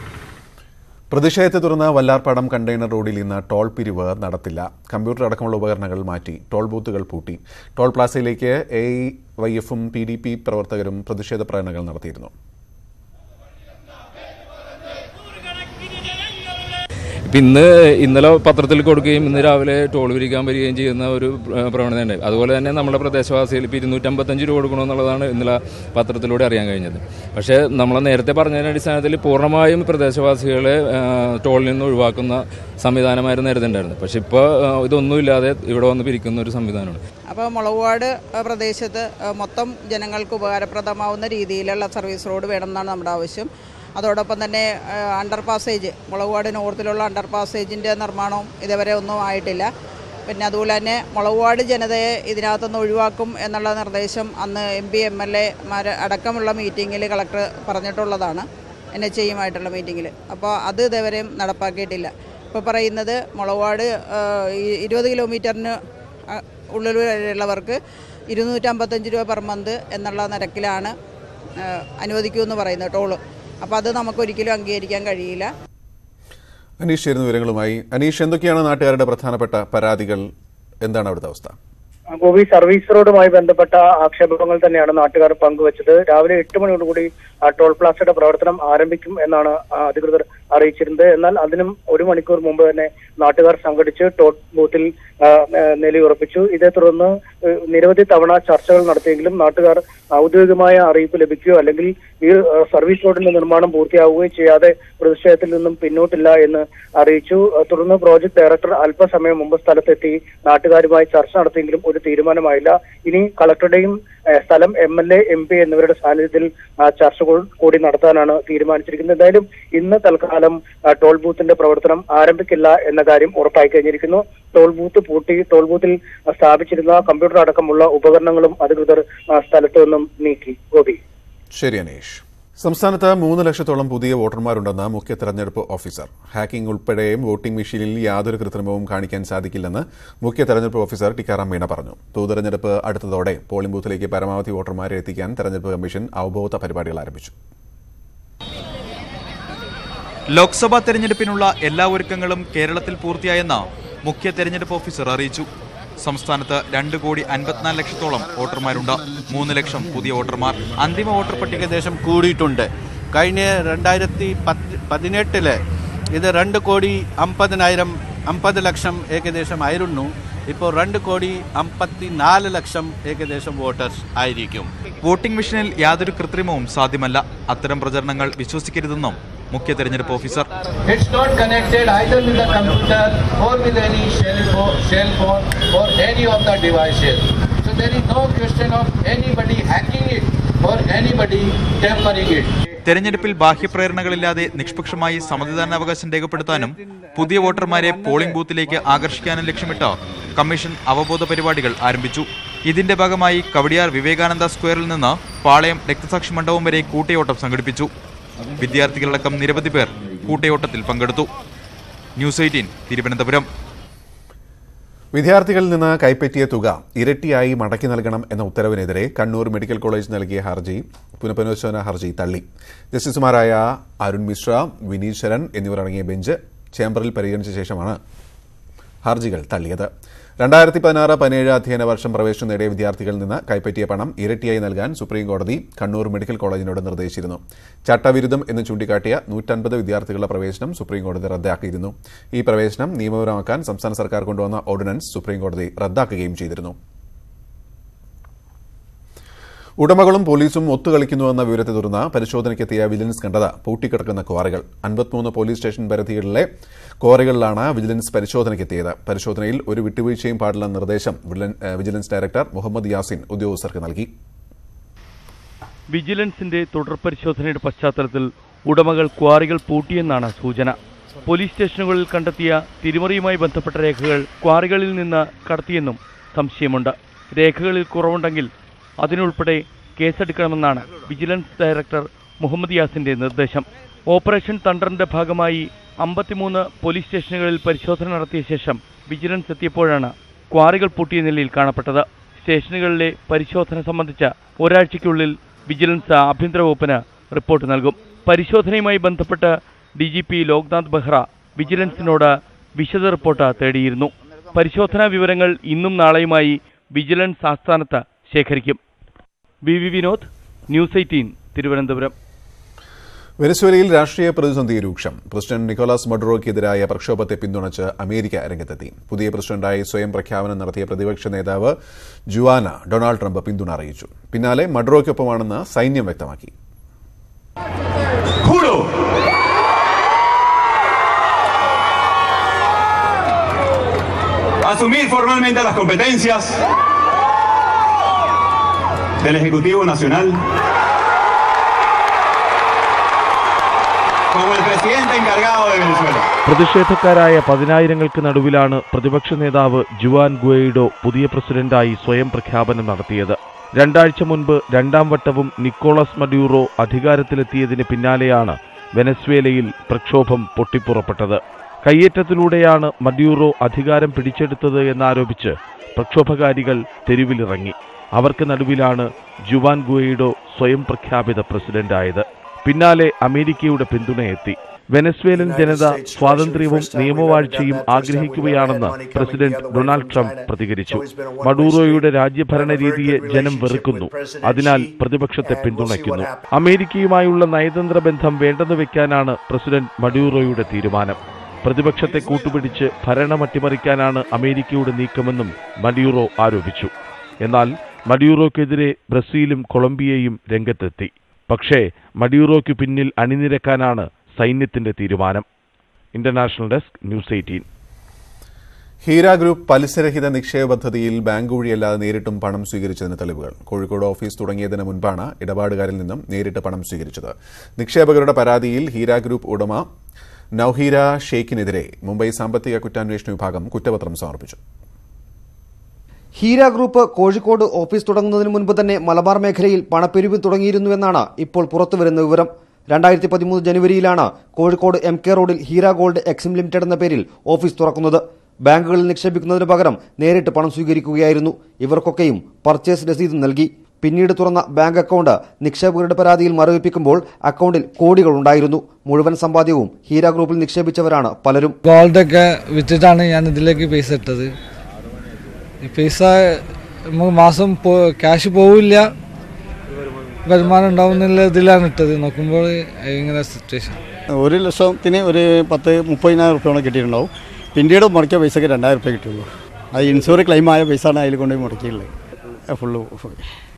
പ്രതിഷേധത്തെ തുടർന്ന് വല്ലാർപാടം കണ്ടെയ്നർ റോഡിൽ ഇന്ന് ടോൾ പിരിവ് നടത്തില്ല. കമ്പ്യൂട്ടർ അടക്കമുള്ള ഉപകരണങ്ങൾ മാറ്റി. ടോൾ ബൂത്തുകൾ പൂട്ടി. ടോൾ പ്ലാസയിലേക്ക് AIYF-ഉം PDP പ്രവർത്തകരും പ്രതിഷേധ പ്രകടനങ്ങൾ നടത്തിയിരുന്നു. ഇന്നലെ പത്രത്തിൽ കൊടുക്കുകയും ഇന്ന് രാവിലെ ടോൾ പിരിക്കാൻ വരികയും ചെയ്യുന്ന ഒരു പ്രവണതയുണ്ട്. അതുപോലെ തന്നെ നമ്മുടെ പ്രദേശവാസികൾ ഇപ്പോൾ 255 രൂപ കൊടുക്കണമെന്നുള്ളതാണ് ഇന്നലെ പത്രത്തിലൂടെ അറിയാൻ കഴിഞ്ഞത്. പക്ഷേ നമ്മൾ നേരത്തെ പറഞ്ഞതിൻ്റെ അടിസ്ഥാനത്തിൽ പൂർണ്ണമായും പ്രദേശവാസികളെ ടോളിൽ നിന്ന് ഒഴിവാക്കുന്ന സംവിധാനമായിരുന്നു നേരത്തെ. പക്ഷേ ഇപ്പോൾ ഇതൊന്നുമില്ലാതെ ഇവിടെ വന്ന് പിരിക്കുന്ന ഒരു സംവിധാനമാണ്. അപ്പോൾ മുളകുപാട് പ്രദേശത്ത് മൊത്തം ജനങ്ങൾക്ക് ഉപകാരപ്രദമാവുന്ന രീതിയിലുള്ള സർവീസ് റോഡ് വേണമെന്നാണ് നമ്മുടെ ആവശ്യം. അതോടൊപ്പം തന്നെ അണ്ടർ പാസേജ്, മുളകുപാട് നോർത്തിലുള്ള അണ്ടർ പാസേജിൻ്റെ നിർമ്മാണവും ഇതുവരെ ഒന്നും ആയിട്ടില്ല. പിന്നെ അതുപോലെ തന്നെ മുളകുപാട് ജനതയെ ഇതിനകത്തുനിന്ന് ഒഴിവാക്കും എന്നുള്ള നിർദ്ദേശം അന്ന് MP MLA അടക്കമുള്ള മീറ്റിങ്ങിൽ കളക്ടർ പറഞ്ഞിട്ടുള്ളതാണ്, NHAയുമായിട്ടുള്ള മീറ്റിങ്ങിൽ. അപ്പോൾ അത് ഇതുവരെയും നടപ്പാക്കിയിട്ടില്ല. ഇപ്പോൾ പറയുന്നത് മുളകുപാട് 20 കിലോമീറ്ററിന് ഉള്ളിലുള്ളവർക്ക് 255 രൂപ പെർ മന്ത് എന്നുള്ള നിരക്കിലാണ് അനുവദിക്കുമെന്ന് പറയുന്നത് ടോള്. അപ്പോൾ അത് നമുക്കൊരിക്കലും അംഗീകരിക്കാൻ കഴിയില്ല. അനീഷ് ചേരുന്ന വിവരങ്ങളുമായി. അനീഷ്, എന്തൊക്കെയാണ് നാട്ടുകാരുടെ പ്രധാനപ്പെട്ട പരാതികൾ? എന്താണ് അവിടുത്തെ അവസ്ഥ? ഗോപി, സർവീസ് റോഡുമായി ബന്ധപ്പെട്ട ആക്ഷേപങ്ങൾ തന്നെയാണ് നാട്ടുകാർ പങ്കുവച്ചത്. രാവിലെ 8 മണിയോടുകൂടി ടോൾ പ്ലാസയുടെ പ്രവർത്തനം ആരംഭിക്കും എന്നാണ് അധികൃതർ അറിയിച്ചിരുന്നത്. എന്നാൽ അതിനും 1 മണിക്കൂർ മുമ്പ് തന്നെ നാട്ടുകാർ സംഘടിച്ച് ടോൾ ബൂത്തിൽ നിലയുറപ്പിച്ചു. ഇതേ തുടർന്ന് നിരവധി തവണ ചർച്ചകൾ നടത്തിയെങ്കിലും നാട്ടുകാർ ഔദ്യോഗികമായ അറിയിപ്പ് ലഭിക്കുകയോ അല്ലെങ്കിൽ ഈ സർവീസ് റോഡിന്റെ നിർമ്മാണം പൂർത്തിയാവുകയോ ചെയ്യാതെ പ്രതിഷേധത്തിൽ നിന്നും പിന്നോട്ടില്ല എന്ന് അറിയിച്ചു. തുടർന്ന് പ്രോജക്ട് ഡയറക്ടർ അല്പസമയം മുമ്പ് സ്ഥലത്തെത്തി നാട്ടുകാരുമായി ചർച്ച നടത്തിയെങ്കിലും ഒരു തീരുമാനമായില്ല. ഇനി കളക്ടറുടെയും സ്ഥലം MLA MP എന്നിവരുടെ സാന്നിധ്യത്തിൽ ചർച്ച കൂടി നടത്താനാണ് തീരുമാനിച്ചിരിക്കുന്നത്. എന്തായാലും ഇന്ന് തൽക്കാലം ടോൾ ബൂത്തിന്റെ പ്രവർത്തനം ആരംഭിക്കില്ല എന്ന കാര്യം ഉറപ്പായി കഴിഞ്ഞിരിക്കുന്നു. ടോൾ ബൂത്ത് പൂട്ടി ടോൾ ബൂത്തിൽ സ്ഥാപിച്ചിരുന്ന കമ്പ്യൂട്ടർ അടക്കമുള്ള ഉപകരണങ്ങളും അധികൃതർ സ്ഥലത്തു നിന്നും നീക്കി. ഗോപി. ശരി അനീഷ്. സംസ്ഥാനത്ത് 3 ലക്ഷത്തോളം പുതിയ വോട്ടർമാരുണ്ടെന്ന് മുഖ്യ തെരഞ്ഞെടുപ്പ് ഓഫീസർ. ഹാക്കിംഗ് ഉൾപ്പെടെയും വോട്ടിംഗ് മെഷീനിൽ യാതൊരു കൃത്രിമവും കാണിക്കാൻ സാധിക്കില്ലെന്ന് മുഖ്യ തെരഞ്ഞെടുപ്പ് ഓഫീസർ ടിക്കാറാം മീണ പറഞ്ഞു. പൊതുതെരഞ്ഞെടുപ്പ് അടുത്തതോടെ പോളിംഗ് ബൂത്തിലേക്ക് പരമാവധി വോട്ടർമാരെ എത്തിക്കാൻ തെരഞ്ഞെടുപ്പ് കമ്മീഷൻ അവബോധ പരിപാടികൾ ആരംഭിച്ചു. ലോക്സഭാ തെരഞ്ഞെടുപ്പിനുള്ള എല്ലാ ഒരുക്കങ്ങളും കേരളത്തിൽ പൂർത്തിയായെന്ന് മുഖ്യ തെരഞ്ഞെടുപ്പ് ഓഫീസർ അറിയിച്ചു. സംസ്ഥാനത്ത് 2,54 ലക്ഷത്തോളം വോട്ടർമാരുണ്ട്. 3 ലക്ഷം പുതിയ വോട്ടർമാർ. അന്തിമ വോട്ടർ പട്ടിക ഏകദേശം കൂടിയിട്ടുണ്ട്. കഴിഞ്ഞ 2018 ഇത് 2,50,000 ലക്ഷം ഏകദേശം ആയിരുന്നു. ഇപ്പോൾ 2,54 ലക്ഷം ഏകദേശം വോട്ടേഴ്സ് ആയിരിക്കും. വോട്ടിംഗ് മെഷീനിൽ യാതൊരു കൃത്രിമവും സാധ്യമല്ല. അത്തരം പ്രചരണങ്ങൾ വിശ്വസിക്കരുതെന്നും മുഖ്യ തെരഞ്ഞെടുപ്പ് officer. It's not connected either with the computer or with any cell phone or any of the devices. So there is no question of anybody hacking it or anybody tampering it. തെരഞ്ഞെടുപ്പിൽ ബാഹ്യപ്രേരണകളില്ലാതെ നിഷ്പക്ഷമായി സമ്മതിദാനാവകാശം രേഖപ്പെടുത്താനും പുതിയ വോട്ടർമാരെ polling ബൂത്തിലേക്ക് ആകർഷിക്കാനും ലക്ഷ്യമിട്ട് commission അവബോധ പരിപാടികൾ ആരംഭിച്ചു. ഇതിന്റെ ഭാഗമായി കവടിയാർ വിവേകാനന്ദ സ്ക്വയറിൽ നിന്ന് പാളയം രക്തസാക്ഷി മണ്ഡപം വരെ കൂട്ടയോട്ടം സംഘടിപ്പിച്ചു. വിദ്യാർത്ഥികളടക്കം നിരവധി പേർ കൂട്ടയോട്ടത്തിൽ പങ്കെടുത്തു. ന്യൂസ് 18 തിരുവനന്തപുരം. വിദ്യാർത്ഥികളിൽ നിന്ന് കൈപ്പറ്റിയ തുക ഇരട്ടിയായി മടക്കി നൽകണം എന്ന ഉത്തരവിനെതിരെ കണ്ണൂർ മെഡിക്കൽ കോളേജ് നൽകിയ പുനഃപരിശോധനാ ഹർജി തള്ളി. ജസ്റ്റിസുമാരായ അരുൺ മിശ്ര, വിനീത് ശരൺ എന്നിവരടങ്ങിയ ബെഞ്ച് ചേംബറിൽ പരിഗണിച്ച ശേഷമാണ് ഹർജികൾ തള്ളിയത്. 2016-17 അധ്യയന വർഷം പ്രവേശനം നേടിയ വിദ്യാർത്ഥികളിൽ നിന്ന് കൈപ്പറ്റിയ പണം ഇരട്ടിയായി നൽകാൻ സുപ്രീംകോടതി കണ്ണൂർ മെഡിക്കൽ കോളേജിനോട് നിർദ്ദേശിച്ചിരുന്നു. ചട്ടവിരുദ്ധം എന്ന് ചൂണ്ടിക്കാട്ടിയ 150 വിദ്യാർത്ഥികളുടെ പ്രവേശനം സുപ്രീംകോടതി റദ്ദാക്കിയിരുന്നു. ഈ പ്രവേശനം നിയമപരമാക്കാൻ സംസ്ഥാന സർക്കാർ കൊണ്ടുവന്ന ഓർഡിനൻസ് സുപ്രീംകോടതി റദ്ദാക്കുകയും ചെയ്തിരുന്നു. ഉടമകളും പോലീസും ഒത്തുകളിക്കുന്നുവെന്ന വിവരത്തെ തുടർന്ന് പരിശോധനയ്ക്കെത്തിയ വിജിലൻസ് കണ്ടത് പൂട്ടിക്കിടക്കുന്ന ക്വാറികൾ. 53 പോലീസ് സ്റ്റേഷൻ പരിധികളിലെ ക്വാറികളിലാണ് വിജിലൻസ് പരിശോധനയ്ക്കെത്തിയത്. പരിശോധനയിൽ ഒരു വിട്ടുവീഴ്ചയും പാടില്ലെന്ന നിർദ്ദേശം വിജിലൻസ് ഡയറക്ടർ മുഹമ്മദ് യാസിൻ ഉദ്യോഗസ്ഥർക്ക് നൽകി. വിജിലൻസിന്റെ തുടർ പരിശോധനയുടെ പശ്ചാത്തലത്തിൽ ഉടമകൾ ക്വാറികൾ പൂട്ടിയെന്നാണ് സൂചന. പോലീസ് സ്റ്റേഷനുകളിൽ കണ്ടെത്തിയ തിരിമറിയുമായി ബന്ധപ്പെട്ട രേഖകൾ ക്വാറികളിൽ നിന്ന് കടത്തിയെന്നും സംശയമുണ്ട്. രേഖകളിൽ കുറവുണ്ടെങ്കിൽ അതിനുൾപ്പെടെ കേസെടുക്കണമെന്നാണ് വിജിലൻസ് ഡയറക്ടർ മുഹമ്മദ് യാസിന്റെ നിർദ്ദേശം. ഓപ്പറേഷൻ തണ്ടറിന്റെ ഭാഗമായി 53 പോലീസ് സ്റ്റേഷനുകളിൽ പരിശോധന നടത്തിയ ശേഷം വിജിലൻസ് എത്തിയപ്പോഴാണ് ക്വാറികൾ പൂട്ടിയ നിലയിൽ കാണപ്പെട്ടത്. സ്റ്റേഷനുകളിലെ പരിശോധന സംബന്ധിച്ച ഒരാഴ്ചയ്ക്കുള്ളിൽ വിജിലൻസ് ആഭ്യന്തര വകുപ്പിന് റിപ്പോർട്ട് നൽകും. പരിശോധനയുമായി ബന്ധപ്പെട്ട് DGP ലോക്നാഥ് ബെഹ്റ വിജിലൻസിനോട് വിശദ റിപ്പോർട്ട് തേടിയിരുന്നു. പരിശോധനാ വിവരങ്ങൾ ഇന്നും നാളെയുമായി വിജിലൻസ് ആസ്ഥാനത്ത് ശേഖരിക്കും. VV Vinod, news 18 Thiruvananthapuram. വെനസ്വേലയിൽ രാഷ്ട്രീയ പ്രതിസന്ധി രൂക്ഷം. പ്രസിഡന്റ് നിക്കോളാസ് മഡുറോയ്ക്കെതിരായ പ്രക്ഷോഭത്തെ പിന്തുണച്ച് അമേരിക്ക രംഗത്തെത്തി. പുതിയ പ്രസിഡന്റായി സ്വയം പ്രഖ്യാപനം നടത്തിയ പ്രതിപക്ഷ നേതാവ് ജുവാന ഡൊണാൾഡ് ട്രംപ് പിന്തുണ അറിയിച്ചു. പിന്നാലെ മഡുറോയ്ക്കൊപ്പമാണെന്ന് സൈന്യം വ്യക്തമാക്കി. Asumir formalmente las competencias del Ejecutivo Nacional como el presidente encargado de Venezuela. പ്രതിഷേധക്കാരായ പതിനായിരങ്ങൾക്ക് നടുവിലാണ് പ്രതിപക്ഷ നേതാവ് ജുവാൻ ഗുഐഡോ പുതിയ പ്രസിഡന്റായി സ്വയം പ്രഖ്യാപനം നടത്തിയത്. രണ്ടാഴ്ച മുൻപ് രണ്ടാം വട്ടവും നിക്കോളാസ് മഡ്യൂറോ അധികാരത്തിലെത്തിയതിന് പിന്നാലെയാണ് വെനസ്വേലയിൽ പ്രക്ഷോഭം പൊട്ടിപ്പുറപ്പെട്ടത്. കയ്യേറ്റത്തിലൂടെയാണ് മഡ്യൂറോ അധികാരം പിടിച്ചെടുത്തത് എന്നാരോപിച്ച് പ്രക്ഷോഭകാരികൾ തെരുവിലിറങ്ങി. അവർക്ക് നടുവിലാണ് ജുവാൻ ഗുഐഡോ സ്വയം പ്രഖ്യാപിത പ്രസിഡന്റായത്. പിന്നാലെ അമേരിക്കയുടെ പിന്തുണയെത്തി. വെനസ്വേലൻ ജനത സ്വാതന്ത്ര്യവും നിയമവാഴ്ചയും ആഗ്രഹിക്കുകയാണെന്ന് പ്രസിഡന്റ് ഡൊണാൾഡ് ട്രംപ് പ്രതികരിച്ചു. മഡൂറോയുടെ രാജ്യഭരണ രീതിയെ ജനം വെറുക്കുന്നു, അതിനാൽ പ്രതിപക്ഷത്തെ പിന്തുണയ്ക്കുന്നു. അമേരിക്കയുമായുള്ള നയതന്ത്ര ബന്ധം വേണ്ടെന്ന് വെക്കാനാണ് പ്രസിഡന്റ് മഡൂറോയുടെ തീരുമാനം. പ്രതിപക്ഷത്തെ കൂട്ടുപിടിച്ച് ഭരണം അട്ടിമറിക്കാനാണ് അമേരിക്കയുടെ നീക്കമെന്നും മഡ്യൂറോ ആരോപിച്ചു. എന്നാൽ മഡ്യൂറോക്കെതിരെ ബ്രസീലും കൊളംബിയയും രംഗത്തെത്തി. പക്ഷേ മഡ്യൂറോയ്ക്ക് പിന്നിൽ അണിനിരക്കാനാണ് സൈന്യത്തിന്റെ തീരുമാനം. International desk, news 18. Heera group പലിശരഹിത നിക്ഷേപ പദ്ധതിയിൽ ബാങ്ക് വഴിയല്ലാതെ നേരിട്ടും പണം സ്വീകരിച്ചതിന് തെളിവുകൾ. കോഴിക്കോട് ഓഫീസ് തുടങ്ങിയതിന് മുൻപാണ് ഇടപാടുകാരിൽ നിന്നും നേരിട്ട് പണം സ്വീകരിച്ചത്. നിക്ഷേപകരുടെ പരാതിയിൽ ഹീര ഗ്രൂപ്പ് ഉടമ നൌഹീര ഷെയ്ഖിനെതിരെ മുംബൈ സാമ്പത്തിക കുറ്റാന്വേഷണ വിഭാഗം കുറ്റപത്രം സമർപ്പിച്ചു. ഹീര ഗ്രൂപ്പ് കോഴിക്കോട് ഓഫീസ് തുടങ്ങുന്നതിന് മുൻപ് തന്നെ മലബാർ മേഖലയിൽ പണപ്പെരുവ് തുടങ്ങിയിരുന്നുവെന്നാണ് ഇപ്പോൾ പുറത്തുവരുന്ന വിവരം. 2013 ജനുവരിയിലാണ് കോഴിക്കോട് MK റോഡിൽ ഹീര ഗോൾഡ് എക്സിം ലിമിറ്റഡ് എന്ന പേരിൽ ഓഫീസ് തുറക്കുന്നത്. ബാങ്കുകളിൽ നിക്ഷേപിക്കുന്നതിന് പകരം നേരിട്ട് പണം സ്വീകരിക്കുകയായിരുന്നു. ഇവർക്കൊക്കെയും പർച്ചേസ് രസീത് നൽകി. പിന്നീട് തുറന്ന ബാങ്ക് അക്കൗണ്ട് നിക്ഷേപകരുടെ പരാതിയിൽ മരവിപ്പിക്കുമ്പോൾ അക്കൗണ്ടിൽ കോടികൾ ഉണ്ടായിരുന്നു. മുഴുവൻ സമ്പാദ്യവും ഹീര ഗ്രൂപ്പിൽ നിക്ഷേപിച്ചവരാണ് പലരും. ഗോൾഡൊക്കെ വിറ്റിട്ടാണ് ഞാൻ ഇതിലേക്ക് പൈസ ഇട്ടത്. ഈ പൈസ നമുക്ക് മാസം ക്യാഷ് പോവില്ല, വരുമാനം ഉണ്ടാവുന്നില്ല, ഇതിലാണ് ഇട്ടത്. നോക്കുമ്പോൾ ഇങ്ങനെ സിറ്റുവേഷൻ. 1 ലക്ഷത്തിന് ഒരു 30,000 റുപ്യോളം കിട്ടിയിട്ടുണ്ടാവും. പിന്നീട് മുടക്കിയ പൈസക്ക് 2,000 റുപ്യ കിട്ടുള്ളൂ. അത് ഇൻഷുർ ക്ലെയിം ആയ പൈസയാണ് അതിൽ കൊണ്ടുപോയി മുടക്കിയുള്ളത്. ഫുള്ള്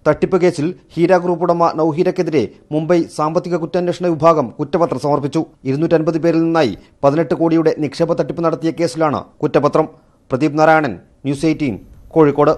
തട്ടിപ്പ് കേസിൽ ഹീര ഗ്രൂപ്പ് ഉടമ നൌഹീരക്കെതിരെ മുംബൈ സാമ്പത്തിക കുറ്റാന്വേഷണ വിഭാഗം കുറ്റപത്രം സമർപ്പിച്ചു. 250 പേരിൽ നിന്നായി 18 കോടിയുടെ നിക്ഷേപ തട്ടിപ്പ് നടത്തിയ കേസിലാണ് കുറ്റപത്രം. പ്രദീപ് നാരായണൻ, ന്യൂസ് 18, കോഴിക്കോട്.